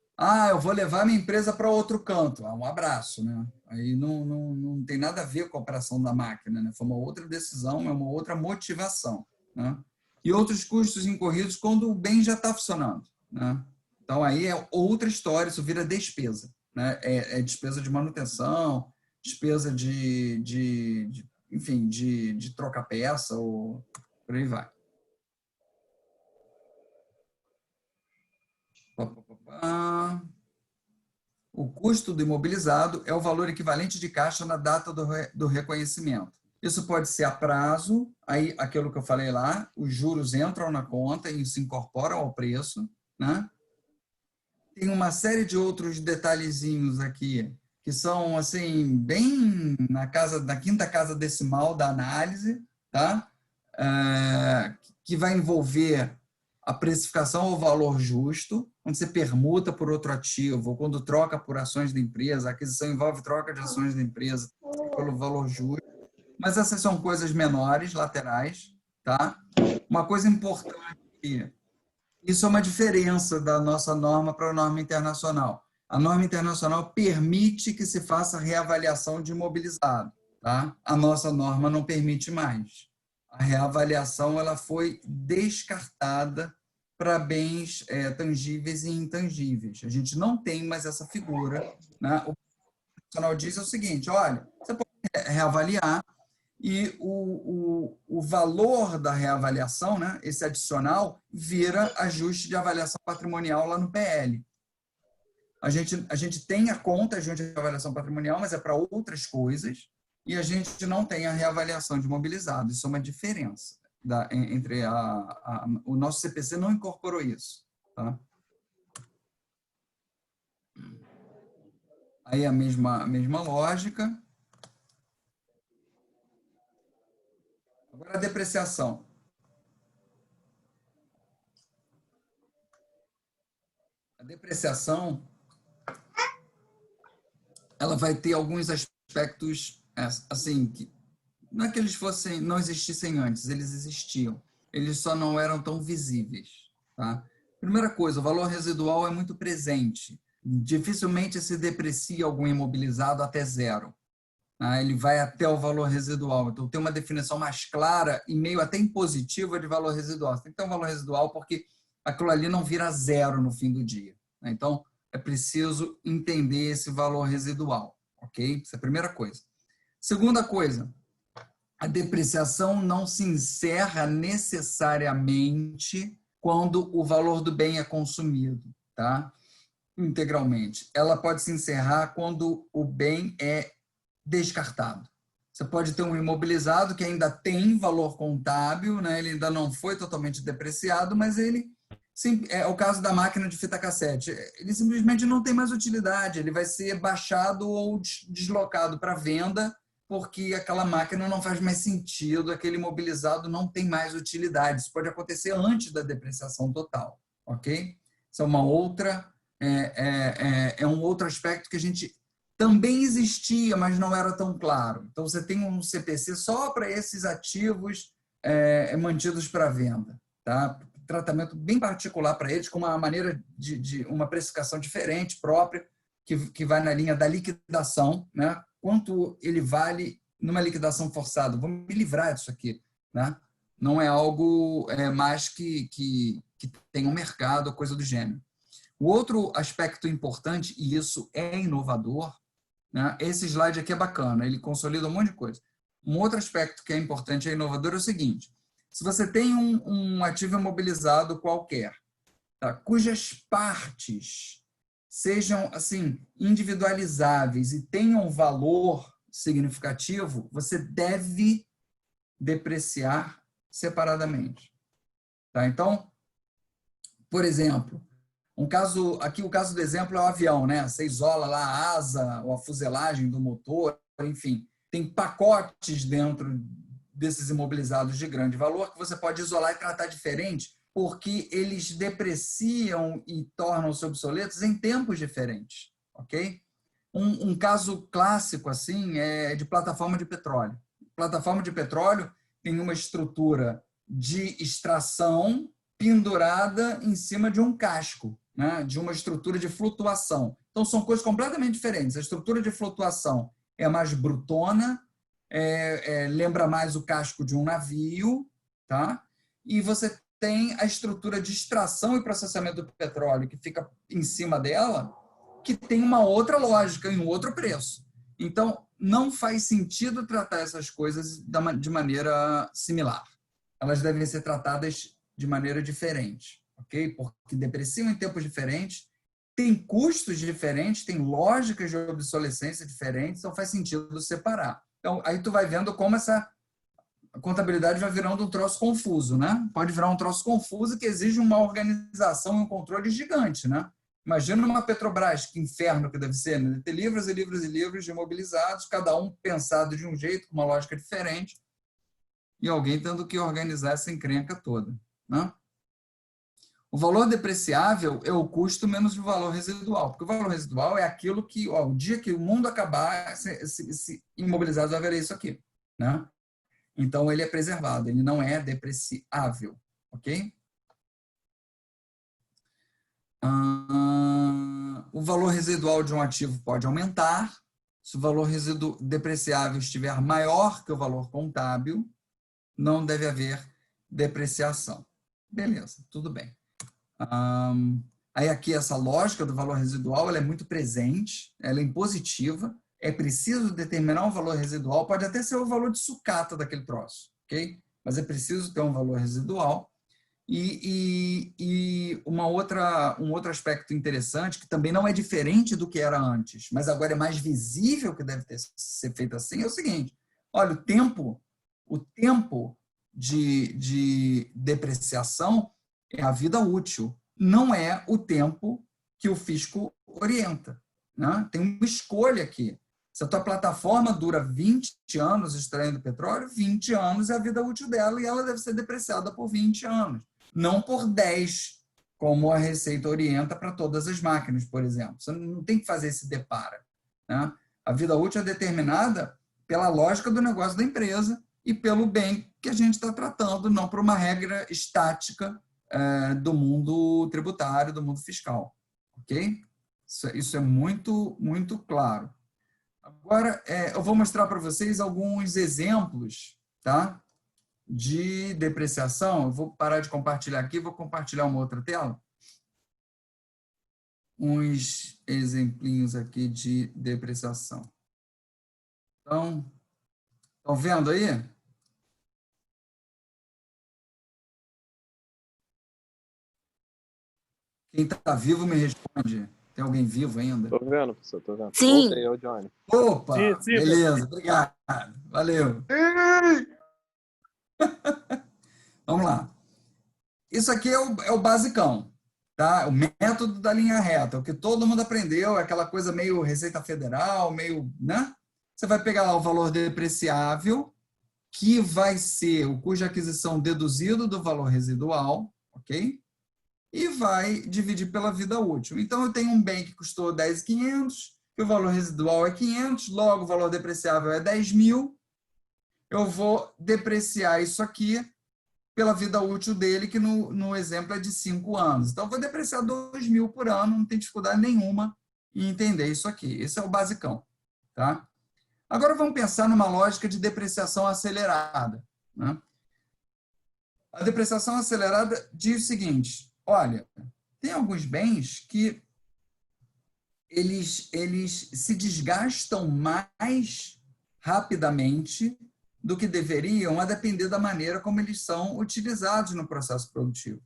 Eu vou levar minha empresa para outro canto. Um abraço, né? Aí não tem nada a ver com a operação da máquina, né? Foi uma outra decisão, é uma outra motivação, né? E outros custos incorridos quando o bem já está funcionando, né? Então, aí é outra história, isso vira despesa, né? É despesa de manutenção, despesa enfim, de troca-peça, ou por aí vai. O custo do imobilizado é o valor equivalente de caixa na data do reconhecimento. Isso pode ser a prazo, aí aquilo que eu falei lá, os juros entram na conta e se incorporam ao preço, né? Tem uma série de outros detalhezinhos aqui que são assim bem na quinta casa decimal da análise, tá? Que vai envolver a precificação ao valor justo, quando você permuta por outro ativo, ou quando troca por ações da empresa, a aquisição envolve troca de ações da empresa pelo valor justo. Mas essas são coisas menores, laterais, tá? Uma coisa importante, isso é uma diferença da nossa norma para a norma internacional. A norma internacional permite que se faça reavaliação de imobilizado, tá? A nossa norma não permite mais. A reavaliação ela foi descartada para bens tangíveis e intangíveis. A gente não tem mais essa figura, né? O internacional diz o seguinte, olha, você pode reavaliar, e o valor da reavaliação, né, esse adicional, vira ajuste de avaliação patrimonial lá no PL. A gente tem a conta de avaliação patrimonial, mas é para outras coisas, e a gente não tem a reavaliação de imobilizado. Isso é uma diferença entre o nosso CPC não incorporou isso, tá? Aí a mesma lógica. Agora a depreciação. A depreciação, ela vai ter alguns aspectos, assim, que não é que eles não existissem antes, eles existiam. Eles só não eram tão visíveis, tá? Primeira coisa, o valor residual é muito presente. Dificilmente se deprecia algum imobilizado até zero. Ele vai até o valor residual. Então, tem uma definição mais clara e meio até impositiva de valor residual. Você tem que ter um valor residual porque aquilo ali não vira zero no fim do dia. Então, é preciso entender esse valor residual, ok? Essa é a primeira coisa. Segunda coisa, a depreciação não se encerra necessariamente quando o valor do bem é consumido, tá? Integralmente. Ela pode se encerrar quando o bem é descartado. Você pode ter um imobilizado que ainda tem valor contábil, né? Ele ainda não foi totalmente depreciado, mas ele, sim, é o caso da máquina de fita cassete, ele simplesmente não tem mais utilidade, ele vai ser baixado ou deslocado para venda, porque aquela máquina não faz mais sentido, aquele imobilizado não tem mais utilidade. Isso pode acontecer antes da depreciação total, ok? Isso é uma outra, um outro aspecto que a gente também existia, mas não era tão claro. Então, você tem um CPC só para esses ativos mantidos para venda, tá? Tratamento bem particular para eles, com uma maneira de uma precificação diferente, própria, que vai na linha da liquidação, né? Quanto ele vale numa liquidação forçada? Vou me livrar disso aqui, né? Não é algo mais que tem um mercado, coisa do gênero. O outro aspecto importante, e isso é inovador, né? Esse slide aqui é bacana, ele consolida um monte de coisa. Um outro aspecto que é importante e é inovador é o seguinte: se você tem um ativo imobilizado qualquer, tá, cujas partes sejam assim individualizáveis e tenham valor significativo, você deve depreciar separadamente. Tá? Então, por exemplo, Aqui o caso do exemplo é o avião, né? Você isola lá a asa ou a fuselagem do motor, enfim, tem pacotes dentro desses imobilizados de grande valor que você pode isolar e tratar diferente, porque eles depreciam e tornam-se obsoletos em tempos diferentes, ok? Um caso clássico assim é de plataforma de petróleo. Plataforma de petróleo tem uma estrutura de extração pendurada em cima de um casco, né? De uma estrutura de flutuação. Então, são coisas completamente diferentes. A estrutura de flutuação é mais brutona, lembra mais o casco de um navio, tá? E você tem a estrutura de extração e processamento do petróleo que fica em cima dela, que tem uma outra lógica e um outro preço. Então, não faz sentido tratar essas coisas de maneira similar. Elas devem ser tratadas de maneira diferente, ok? Porque depreciam em tempos diferentes, tem custos diferentes, tem lógicas de obsolescência diferentes, então faz sentido separar. Então, aí tu vai vendo como essa contabilidade vai virando um troço confuso, né? Pode virar um troço confuso que exige uma organização e um controle gigante, né? Imagina uma Petrobras, que inferno que deve ser, né? Ter livros e livros e livros de imobilizados, cada um pensado de um jeito, com uma lógica diferente, e alguém tendo que organizar essa encrenca toda, né? O valor depreciável é o custo menos o valor residual, porque o valor residual é aquilo que, o dia que o mundo acabar, esse imobilizado vai ver isso aqui, né? Então, ele é preservado, ele não é depreciável, ok? O valor residual de um ativo pode aumentar se o valor depreciável estiver maior que o valor contábil, não deve haver depreciação. Beleza, tudo bem. Aí aqui essa lógica do valor residual ela é muito presente, ela é impositiva, é preciso determinar um valor residual, pode até ser o valor de sucata daquele troço, ok? Mas é preciso ter um valor residual. E um outro aspecto interessante, que também não é diferente do que era antes, mas agora é mais visível que deve ser feito assim, é o seguinte: olha, o tempo de depreciação é a vida útil, não é o tempo que o fisco orienta, né? Tem uma escolha aqui. Se a tua plataforma dura 20 anos extraindo petróleo, 20 anos é a vida útil dela e ela deve ser depreciada por 20 anos. Não por 10, como a Receita orienta para todas as máquinas, por exemplo. Você não tem que fazer esse depara, né? A vida útil é determinada pela lógica do negócio da empresa e pelo bem que a gente está tratando, não por uma regra estática do mundo tributário, do mundo fiscal. Ok? Isso é muito, muito claro. Agora, eu vou mostrar para vocês alguns exemplos, tá? De depreciação. Eu vou parar de compartilhar aqui, vou compartilhar uma outra tela. Uns exemplinhos aqui de depreciação. Então, estão vendo aí? Quem está vivo me responde. Tem alguém vivo ainda? Tô vendo, professor, tô vendo. Sim. Voltei, o Johnny. Opa! Sim, Beleza, obrigado. Valeu. Vamos lá. Isso aqui é o basicão, tá? O método da linha reta, o que todo mundo aprendeu, é aquela coisa meio Receita Federal, meio, né? Você vai pegar lá o valor depreciável, que vai ser o custo de aquisição deduzido do valor residual, ok? E vai dividir pela vida útil. Então, eu tenho um bem que custou 10.500, que o valor residual é 500, logo o valor depreciável é 10.000. Eu vou depreciar isso aqui pela vida útil dele, que no exemplo é de 5 anos. Então, eu vou depreciar 2.000 por ano, não tem dificuldade nenhuma em entender isso aqui. Esse é o basicão, tá? Agora, vamos pensar numa lógica de depreciação acelerada, né? A depreciação acelerada diz o seguinte: olha, tem alguns bens que eles se desgastam mais rapidamente do que deveriam, a depender da maneira como eles são utilizados no processo produtivo,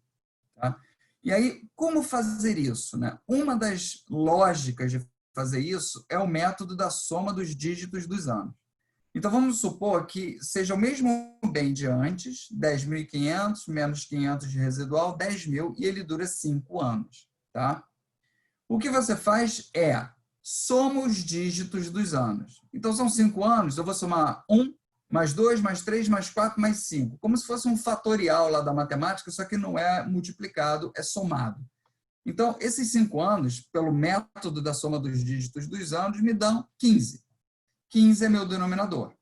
tá? E aí, como fazer isso, né? Uma das lógicas de fazer isso é o método da soma dos dígitos dos anos. Então, vamos supor que seja o mesmo bem de antes, 10.500 menos 500 de residual, 10.000, e ele dura 5 anos. tá? O que você faz é soma os dígitos dos anos. Então, são 5 anos, eu vou somar 1, mais 2, mais 3, mais 4, mais 5. Como se fosse um fatorial lá da matemática, só que não é multiplicado, é somado. Então, esses 5 anos, pelo método da soma dos dígitos dos anos, me dão 15. 15 é meu denominador.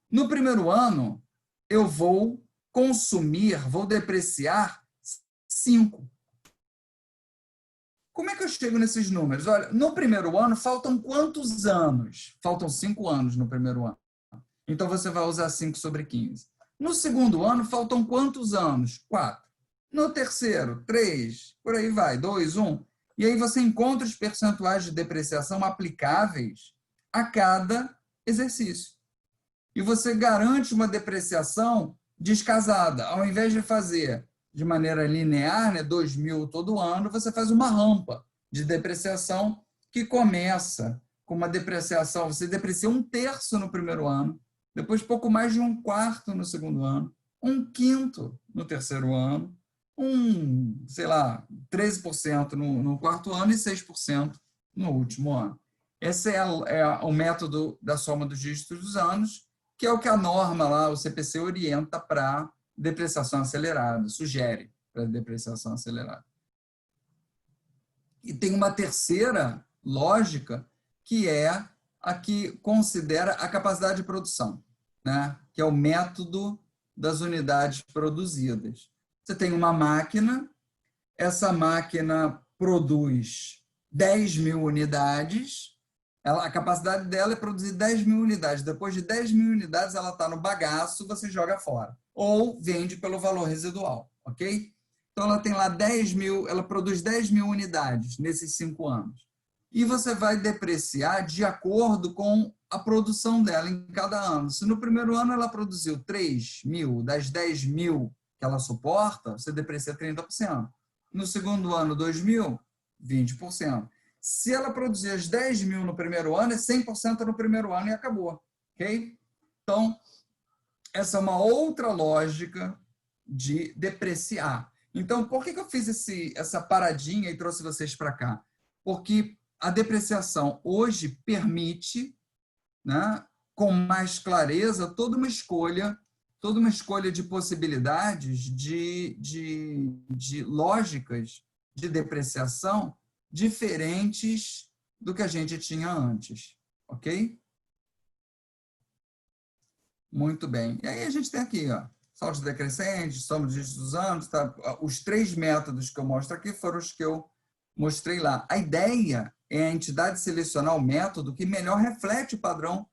No primeiro ano, eu vou consumir, vou depreciar 5. Como é que eu chego nesses números? Olha, no primeiro ano, faltam quantos anos? Faltam 5 anos no primeiro ano. Então, você vai usar 5 sobre 15. No segundo ano, faltam quantos anos? 4. No terceiro, 3. Por aí vai, 2, 1. E aí você encontra os percentuais de depreciação aplicáveis a cada exercício. E você garante uma depreciação descasada. Ao invés de fazer de maneira linear, né, 2.000 todo ano, você faz uma rampa de depreciação que começa com uma depreciação. Você deprecia 1/3 no primeiro ano, depois pouco mais de 1/4 no segundo ano, 1/5 no terceiro ano, sei lá, 13% no quarto ano e 6% no último ano. Esse é o método da soma dos dígitos dos anos, que é o que a norma lá, o CPC, orienta para depreciação acelerada, sugere para depreciação acelerada. E tem uma terceira lógica, que é a que considera a capacidade de produção, né? Que é o método das unidades produzidas. Você tem uma máquina, essa máquina produz 10.000 unidades, a capacidade dela é produzir 10.000 unidades. Depois de 10.000 unidades, ela está no bagaço, você joga fora. Ou vende pelo valor residual, ok? Então, ela tem lá 10.000, ela produz 10.000 unidades nesses 5 anos. E você vai depreciar de acordo com a produção dela em cada ano. Se no primeiro ano ela produziu 3.000 das 10.000 que ela suporta, você deprecia 30%. No segundo ano, 2.000, 20%. Se ela produzir as 10.000 no primeiro ano, é 100% no primeiro ano e acabou. Ok? Então, essa é uma outra lógica de depreciar. Então, por que eu fiz essa paradinha e trouxe vocês para cá? Porque a depreciação hoje permite, né, com mais clareza, toda uma escolha de possibilidades, de lógicas de depreciação diferentes do que a gente tinha antes, ok? Muito bem. E aí a gente tem aqui, ó, saldos decrescentes, soma de dígitos dos anos, tá? Os 3 métodos que eu mostro aqui foram os que eu mostrei lá. A ideia é a entidade selecionar o método que melhor reflete o padrão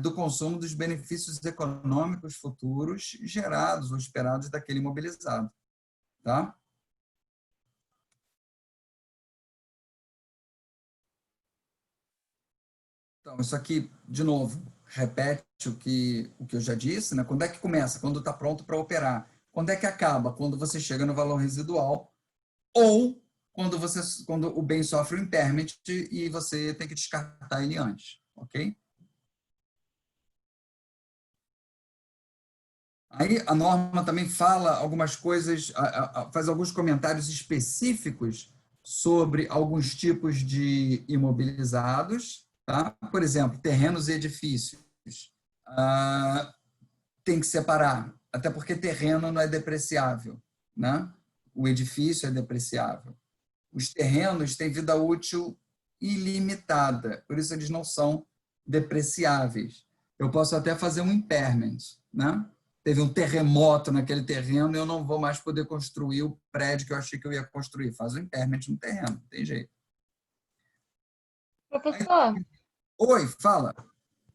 do consumo dos benefícios econômicos futuros gerados ou esperados daquele imobilizado. Tá? Então, isso aqui, de novo, repete o que eu já disse, né? Quando é que começa? Quando está pronto para operar. Quando é que acaba? Quando você chega no valor residual ou quando o bem sofre o impairment e você tem que descartar ele antes. Ok? Aí a norma também fala algumas coisas, faz alguns comentários específicos sobre alguns tipos de imobilizados, tá? Por exemplo, terrenos e edifícios. Tem que separar, até porque terreno não é depreciável, né? O edifício é depreciável. Os terrenos têm vida útil ilimitada, por isso eles não são depreciáveis. Eu posso até fazer um impairment, né? Teve um terremoto naquele terreno e eu não vou mais poder construir o prédio que eu achei que eu ia construir. Faz um impairment no terreno, não tem jeito. Professor, Oi, fala.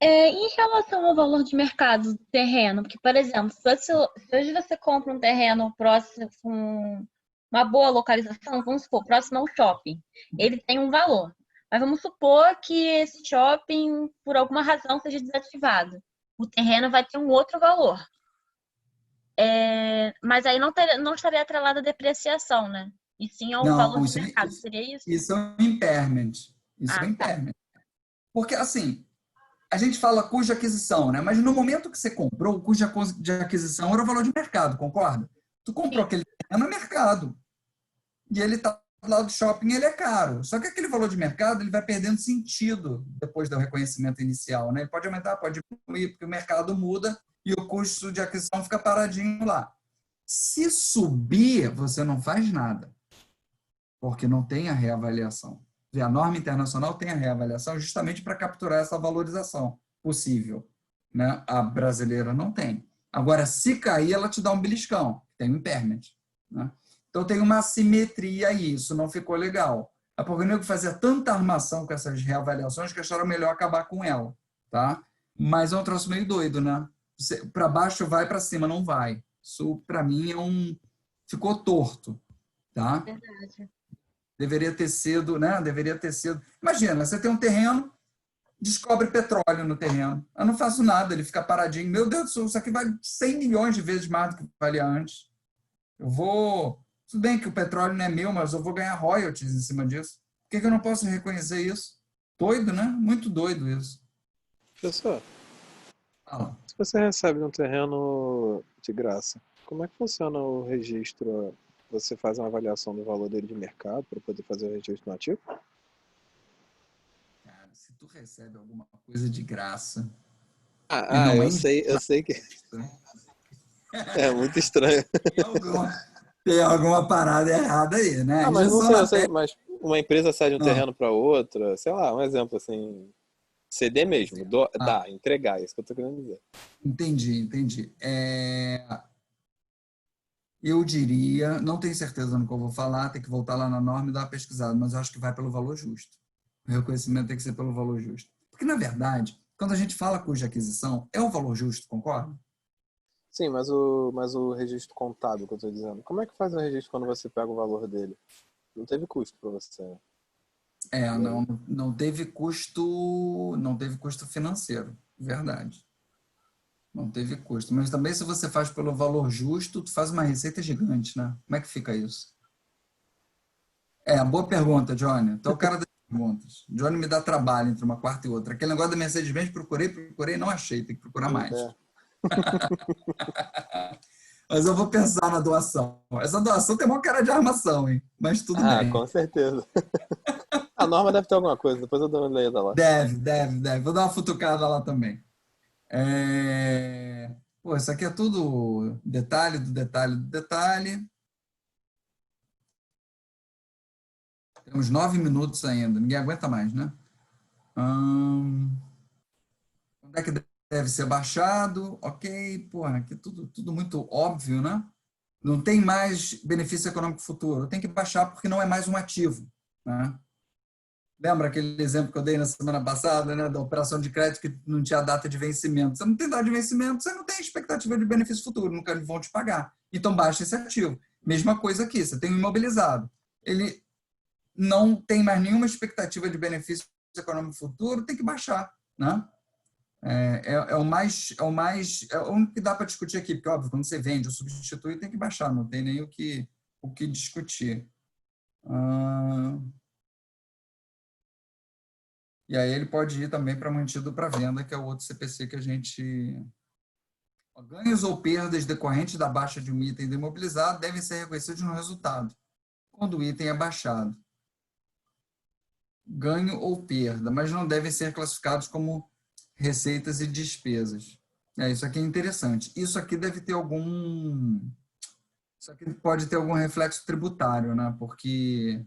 em relação ao valor de mercado do terreno, porque, por exemplo, se hoje você compra um terreno próximo, com uma boa localização, vamos supor, próximo a um shopping, ele tem um valor. Mas vamos supor que esse shopping, por alguma razão, seja desativado. O terreno vai ter um outro valor. Mas aí não estaria atrelado à depreciação, né? E sim ao valor de mercado. Seria isso? Isso é um impairment. Isso é um impairment. Porque, assim, a gente fala custo de aquisição, né? Mas no momento que você comprou, o custo de aquisição era o valor de mercado, concorda? Tu comprou aquele terreno no mercado. e ele está do lado do shopping, ele é caro. Só que aquele valor de mercado ele vai perdendo sentido depois do reconhecimento inicial, né? Ele pode aumentar, pode diminuir, porque o mercado muda e o custo de aquisição fica paradinho lá. Se subir, você não faz nada, porque não tem a reavaliação. A norma internacional tem a reavaliação justamente para capturar essa valorização possível, né? A brasileira não tem. Agora, se cair, ela te dá um beliscão, tem um impairment, né? Então, tem uma assimetria aí, isso não ficou legal. A Porco fazia tanta armação com essas reavaliações que acharam melhor acabar com ela, tá? Mas é um troço meio doido, né? Para baixo vai, para cima não vai. Isso, para mim, ficou torto, tá? Verdade. Deveria ter sido, né? Deveria ter sido. Imagina, você tem um terreno, descobre petróleo no terreno. Eu não faço nada, ele fica paradinho. Meu Deus do céu, isso aqui vale 100 milhões de vezes mais do que valia antes. Eu vou... Tudo bem que o petróleo não é meu, mas eu vou ganhar royalties em cima disso. Por que eu não posso reconhecer isso? Doido, né? Muito doido isso. Professor, Fala. se você recebe um terreno de graça, como é que funciona o registro? Você faz uma avaliação do valor dele de mercado para poder fazer o registro no ativo? Cara, se tu recebe alguma coisa de graça... Eu sei que é muito estranho. Tem alguma parada errada aí, né? Mas não sei, eu sei, mas uma empresa cede um terreno para outra, sei lá, um exemplo assim, ceder mesmo, entregar, é isso que eu tô querendo dizer. Entendi. Eu diria, não tenho certeza no que eu vou falar, tem que voltar lá na norma e dar uma pesquisada, mas eu acho que vai pelo valor justo. O reconhecimento tem que ser pelo valor justo. Porque, na verdade, quando a gente fala custo de aquisição, é o valor justo, concorda? Sim, mas o registro contábil que eu estou dizendo, como é que faz o registro quando você pega o valor dele? Não teve custo para você. Não teve custo financeiro, verdade. Não teve custo. Mas também se você faz pelo valor justo, tu faz uma receita gigante, né? Como é que fica isso? Boa pergunta, Johnny. Tu é o cara das perguntas. Johnny me dá trabalho entre uma quarta e outra. Aquele negócio da Mercedes-Benz, procurei, não achei, tem que procurar mais. Mas eu vou pensar na doação. Essa doação tem uma cara de armação, hein? Mas tudo bem. Com certeza. A norma deve ter alguma coisa, depois eu dou uma olhada lá. Deve. Vou dar uma futucada lá também. Pô, isso aqui é tudo detalhe do detalhe. Temos 9 minutos ainda. Ninguém aguenta mais, né? Onde é que deve ser baixado? Ok, porra, aqui tudo muito óbvio, né? Não tem mais benefício econômico futuro. Tem que baixar porque não é mais um ativo, né? Lembra aquele exemplo que eu dei na semana passada, né, da operação de crédito que não tinha data de vencimento? Você não tem data de vencimento, você não tem expectativa de benefício futuro, nunca vão te pagar. Então, baixa esse ativo. Mesma coisa aqui, você tem um imobilizado. Ele não tem mais nenhuma expectativa de benefício econômico futuro, tem que baixar, né? É o único que dá para discutir aqui, porque, óbvio, quando você vende ou substitui, tem que baixar, não tem nem o que discutir. E aí ele pode ir também para mantido para venda, que é o outro CPC que a gente... Ganhos ou perdas decorrentes da baixa de um item do imobilizado devem ser reconhecidos no resultado, quando o item é baixado. Ganho ou perda, mas não devem ser classificados como receitas e despesas. Isso aqui é interessante. Isso aqui deve ter Isso aqui pode ter algum reflexo tributário, né? Porque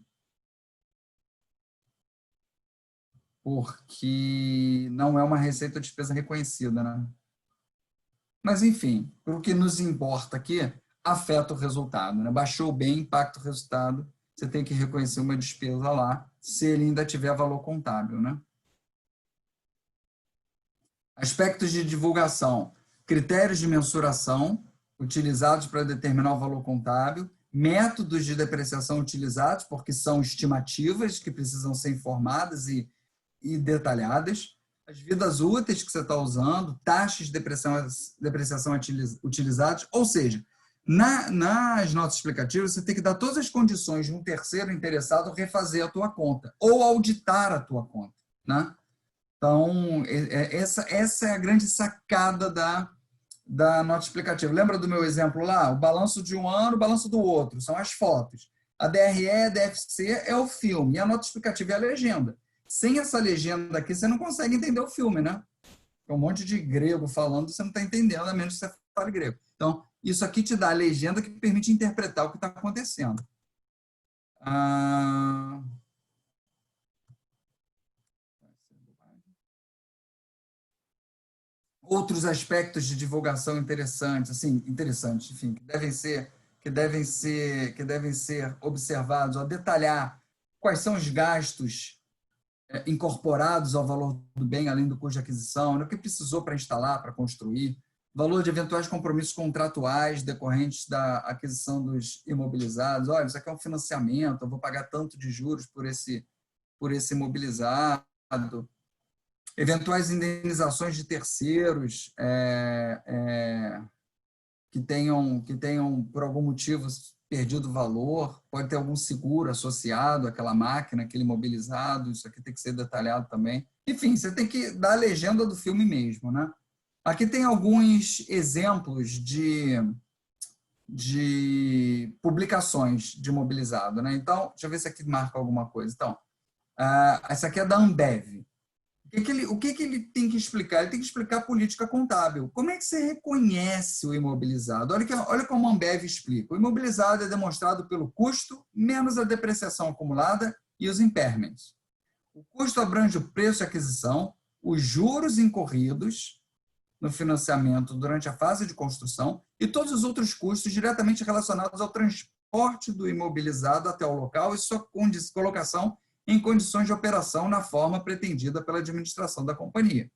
não é uma receita ou despesa reconhecida, né? Mas, enfim, o que nos importa aqui afeta o resultado, né? Baixou o bem, impacta o resultado, você tem que reconhecer uma despesa lá, se ele ainda tiver valor contábil, né? Aspectos de divulgação, critérios de mensuração utilizados para determinar o valor contábil, métodos de depreciação utilizados, porque são estimativas que precisam ser informadas e detalhadas, as vidas úteis que você está usando, taxas de depreciação utilizadas, ou seja, nas notas explicativas você tem que dar todas as condições de um terceiro interessado refazer a tua conta ou auditar a tua conta, né? Então, essa é a grande sacada da nota explicativa. Lembra do meu exemplo lá? O balanço de um ano, o balanço do outro, são as fotos. A DRE, a DFC é o filme, e a nota explicativa é a legenda. Sem essa legenda aqui, você não consegue entender o filme, né? Tem um monte de grego falando, você não está entendendo, a menos que você fale grego. Então, isso aqui te dá a legenda que permite interpretar o que está acontecendo. Outros aspectos de divulgação interessantes, enfim, que devem ser observados, ó, detalhar quais são os gastos incorporados ao valor do bem, além do custo de aquisição, o que precisou para instalar, para construir, valor de eventuais compromissos contratuais decorrentes da aquisição dos imobilizados. Olha, isso aqui é um financiamento, eu vou pagar tanto de juros por esse imobilizado. Eventuais indenizações de terceiros que tenham, por algum motivo, perdido valor, pode ter algum seguro associado àquela máquina, aquele imobilizado, isso aqui tem que ser detalhado também. Enfim, você tem que dar a legenda do filme mesmo, né? Aqui tem alguns exemplos de publicações de imobilizado, né? Então, deixa eu ver se aqui marca alguma coisa. Então, essa aqui é da Ambev. O que ele tem que explicar? Ele tem que explicar a política contábil. Como é que você reconhece o imobilizado? Olha como a Ambev explica. O imobilizado é demonstrado pelo custo menos a depreciação acumulada e os impairments. O custo abrange o preço de aquisição, os juros incorridos no financiamento durante a fase de construção e todos os outros custos diretamente relacionados ao transporte do imobilizado até o local e sua colocação em condições de operação na forma pretendida pela administração da companhia.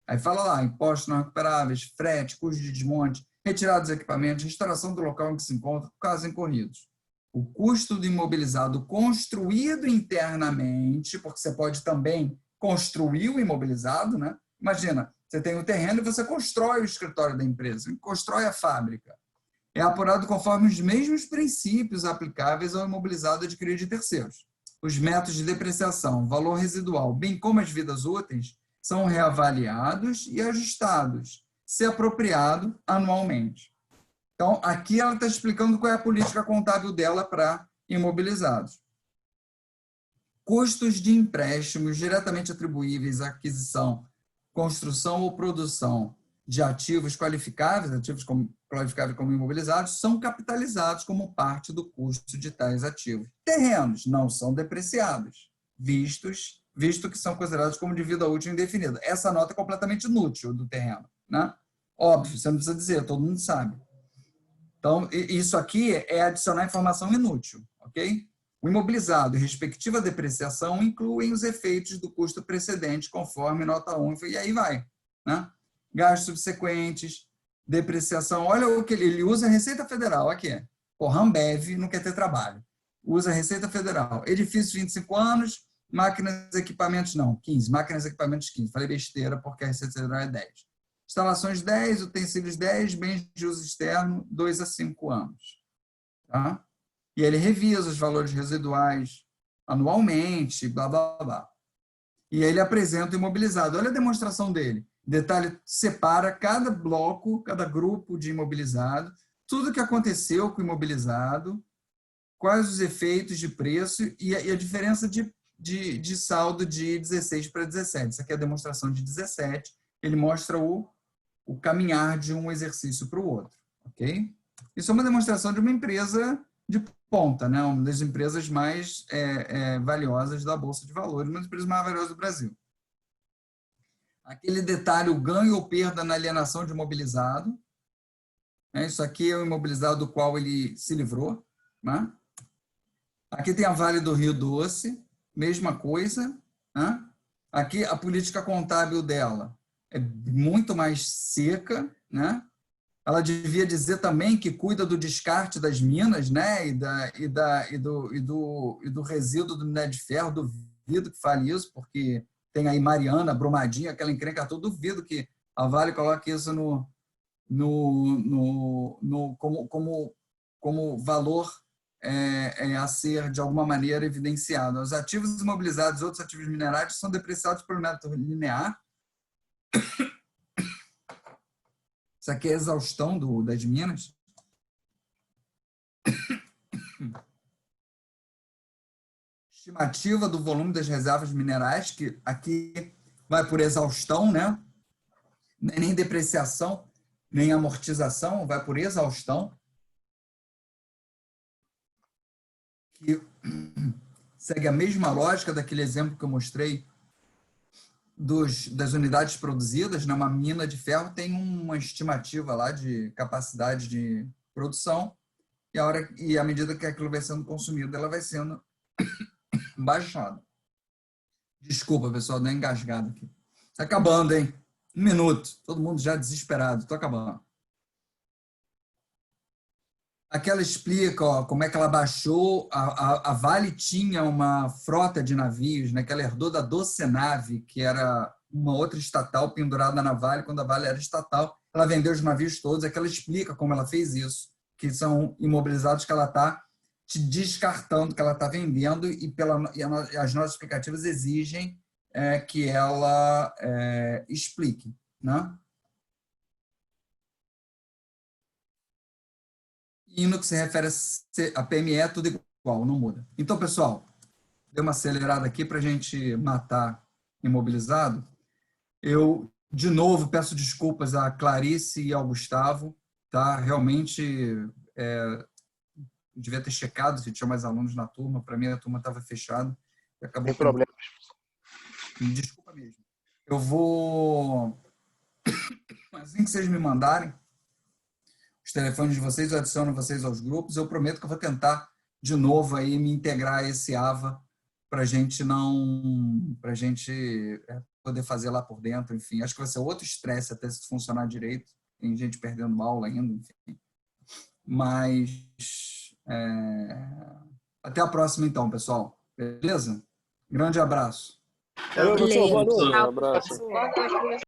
Aí fala lá, impostos não recuperáveis, frete, custo de desmonte, retirada dos equipamentos, restauração do local em que se encontra, casos incorridos. O custo do imobilizado construído internamente, porque você pode também construir o imobilizado, né? Imagina, você tem o terreno e você constrói o escritório da empresa, constrói a fábrica. É apurado conforme os mesmos princípios aplicáveis ao imobilizado adquirido de terceiros. Os métodos de depreciação, valor residual, bem como as vidas úteis, são reavaliados e ajustados, se apropriado, anualmente. Então, aqui ela está explicando qual é a política contábil dela para imobilizados. Custos de empréstimos diretamente atribuíveis à aquisição, construção ou produção de ativos qualificáveis como imobilizados, são capitalizados como parte do custo de tais ativos. Terrenos não são depreciados, visto que são considerados como de vida útil indefinida. Essa nota é completamente inútil do terreno, né? Óbvio, você não precisa dizer, todo mundo sabe. Então, isso aqui é adicionar informação inútil, ok? O imobilizado e respectiva depreciação incluem os efeitos do custo precedente, conforme nota 1, e aí vai, né? Gastos subsequentes, depreciação. Olha o que ele usa, a Receita Federal, aqui. Porra, Ambev não quer ter trabalho. Usa a Receita Federal. Edifícios 25 anos, máquinas e equipamentos não, 15. Máquinas e equipamentos 15. Falei besteira porque a Receita Federal é 10. Instalações 10, utensílios 10, bens de uso externo 2 a 5 anos. Tá? E ele revisa os valores residuais anualmente, blá, blá, blá. E ele apresenta o imobilizado. Olha a demonstração dele. Detalhe, separa cada bloco, cada grupo de imobilizado, tudo o que aconteceu com o imobilizado, quais os efeitos de preço e a diferença de saldo de 16 para 17. Isso aqui é a demonstração de 17. Ele mostra o caminhar de um exercício para o outro. Ok? Isso é uma demonstração de uma empresa de ponta, né? Uma das empresas mais valiosas da Bolsa de Valores, uma das empresas mais valiosas do Brasil. Aquele detalhe, o ganho ou perda na alienação de imobilizado. Isso aqui é o imobilizado do qual ele se livrou. Né? Aqui tem a Vale do Rio Doce, mesma coisa. Né? Aqui a política contábil dela é muito mais seca. Né? Ela devia dizer também que cuida do descarte das minas, né? e do resíduo do minério de ferro. Duvido que fale isso, porque tem aí Mariana, Brumadinho, aquela encrenca toda. Duvido que a Vale coloque isso como valor a ser, de alguma maneira, evidenciado. Os ativos imobilizados e outros ativos minerários são depreciados pelo método linear. Isso aqui é a exaustão das minas. estimativa do volume das reservas minerais, que aqui vai por exaustão, né? Nem depreciação, nem amortização, vai por exaustão. Que segue a mesma lógica daquele exemplo que eu mostrei das unidades produzidas. Uma mina de ferro tem uma estimativa lá de capacidade de produção e à medida que aquilo vai sendo consumido, ela vai sendo baixada. Desculpa, pessoal, deu engasgado aqui. Está acabando, hein? 1 minuto. Todo mundo já desesperado. Estou acabando. Aqui ela explica como é que ela baixou. A Vale tinha uma frota de navios, né, que ela herdou da Docenave, que era uma outra estatal pendurada na Vale, quando a Vale era estatal. Ela vendeu os navios todos. Aqui ela explica como ela fez isso, que são imobilizados que ela está te descartando, que ela está vendendo, e as nossas explicativas exigem que ela explique, né? E no que se refere a PME, é tudo igual, não muda. Então, pessoal, dei uma acelerada aqui para a gente matar imobilizado. Eu, de novo, peço desculpas à Clarice e ao Gustavo, tá? Realmente, devia ter checado se tinha mais alunos na turma. Para mim, a turma estava fechada. Sem problemas. Desculpa mesmo. Eu vou... Assim que vocês me mandarem os telefones de vocês, eu adiciono vocês aos grupos. Eu prometo que eu vou tentar de novo aí me integrar a esse AVA para a gente poder fazer lá por dentro. Enfim, acho que vai ser outro estresse até se funcionar direito. Tem gente perdendo aula ainda, enfim. Mas até a próxima então, pessoal. Beleza? Grande abraço. Valeu, professor. Boa noite. Beleza. Um abraço. Boa noite.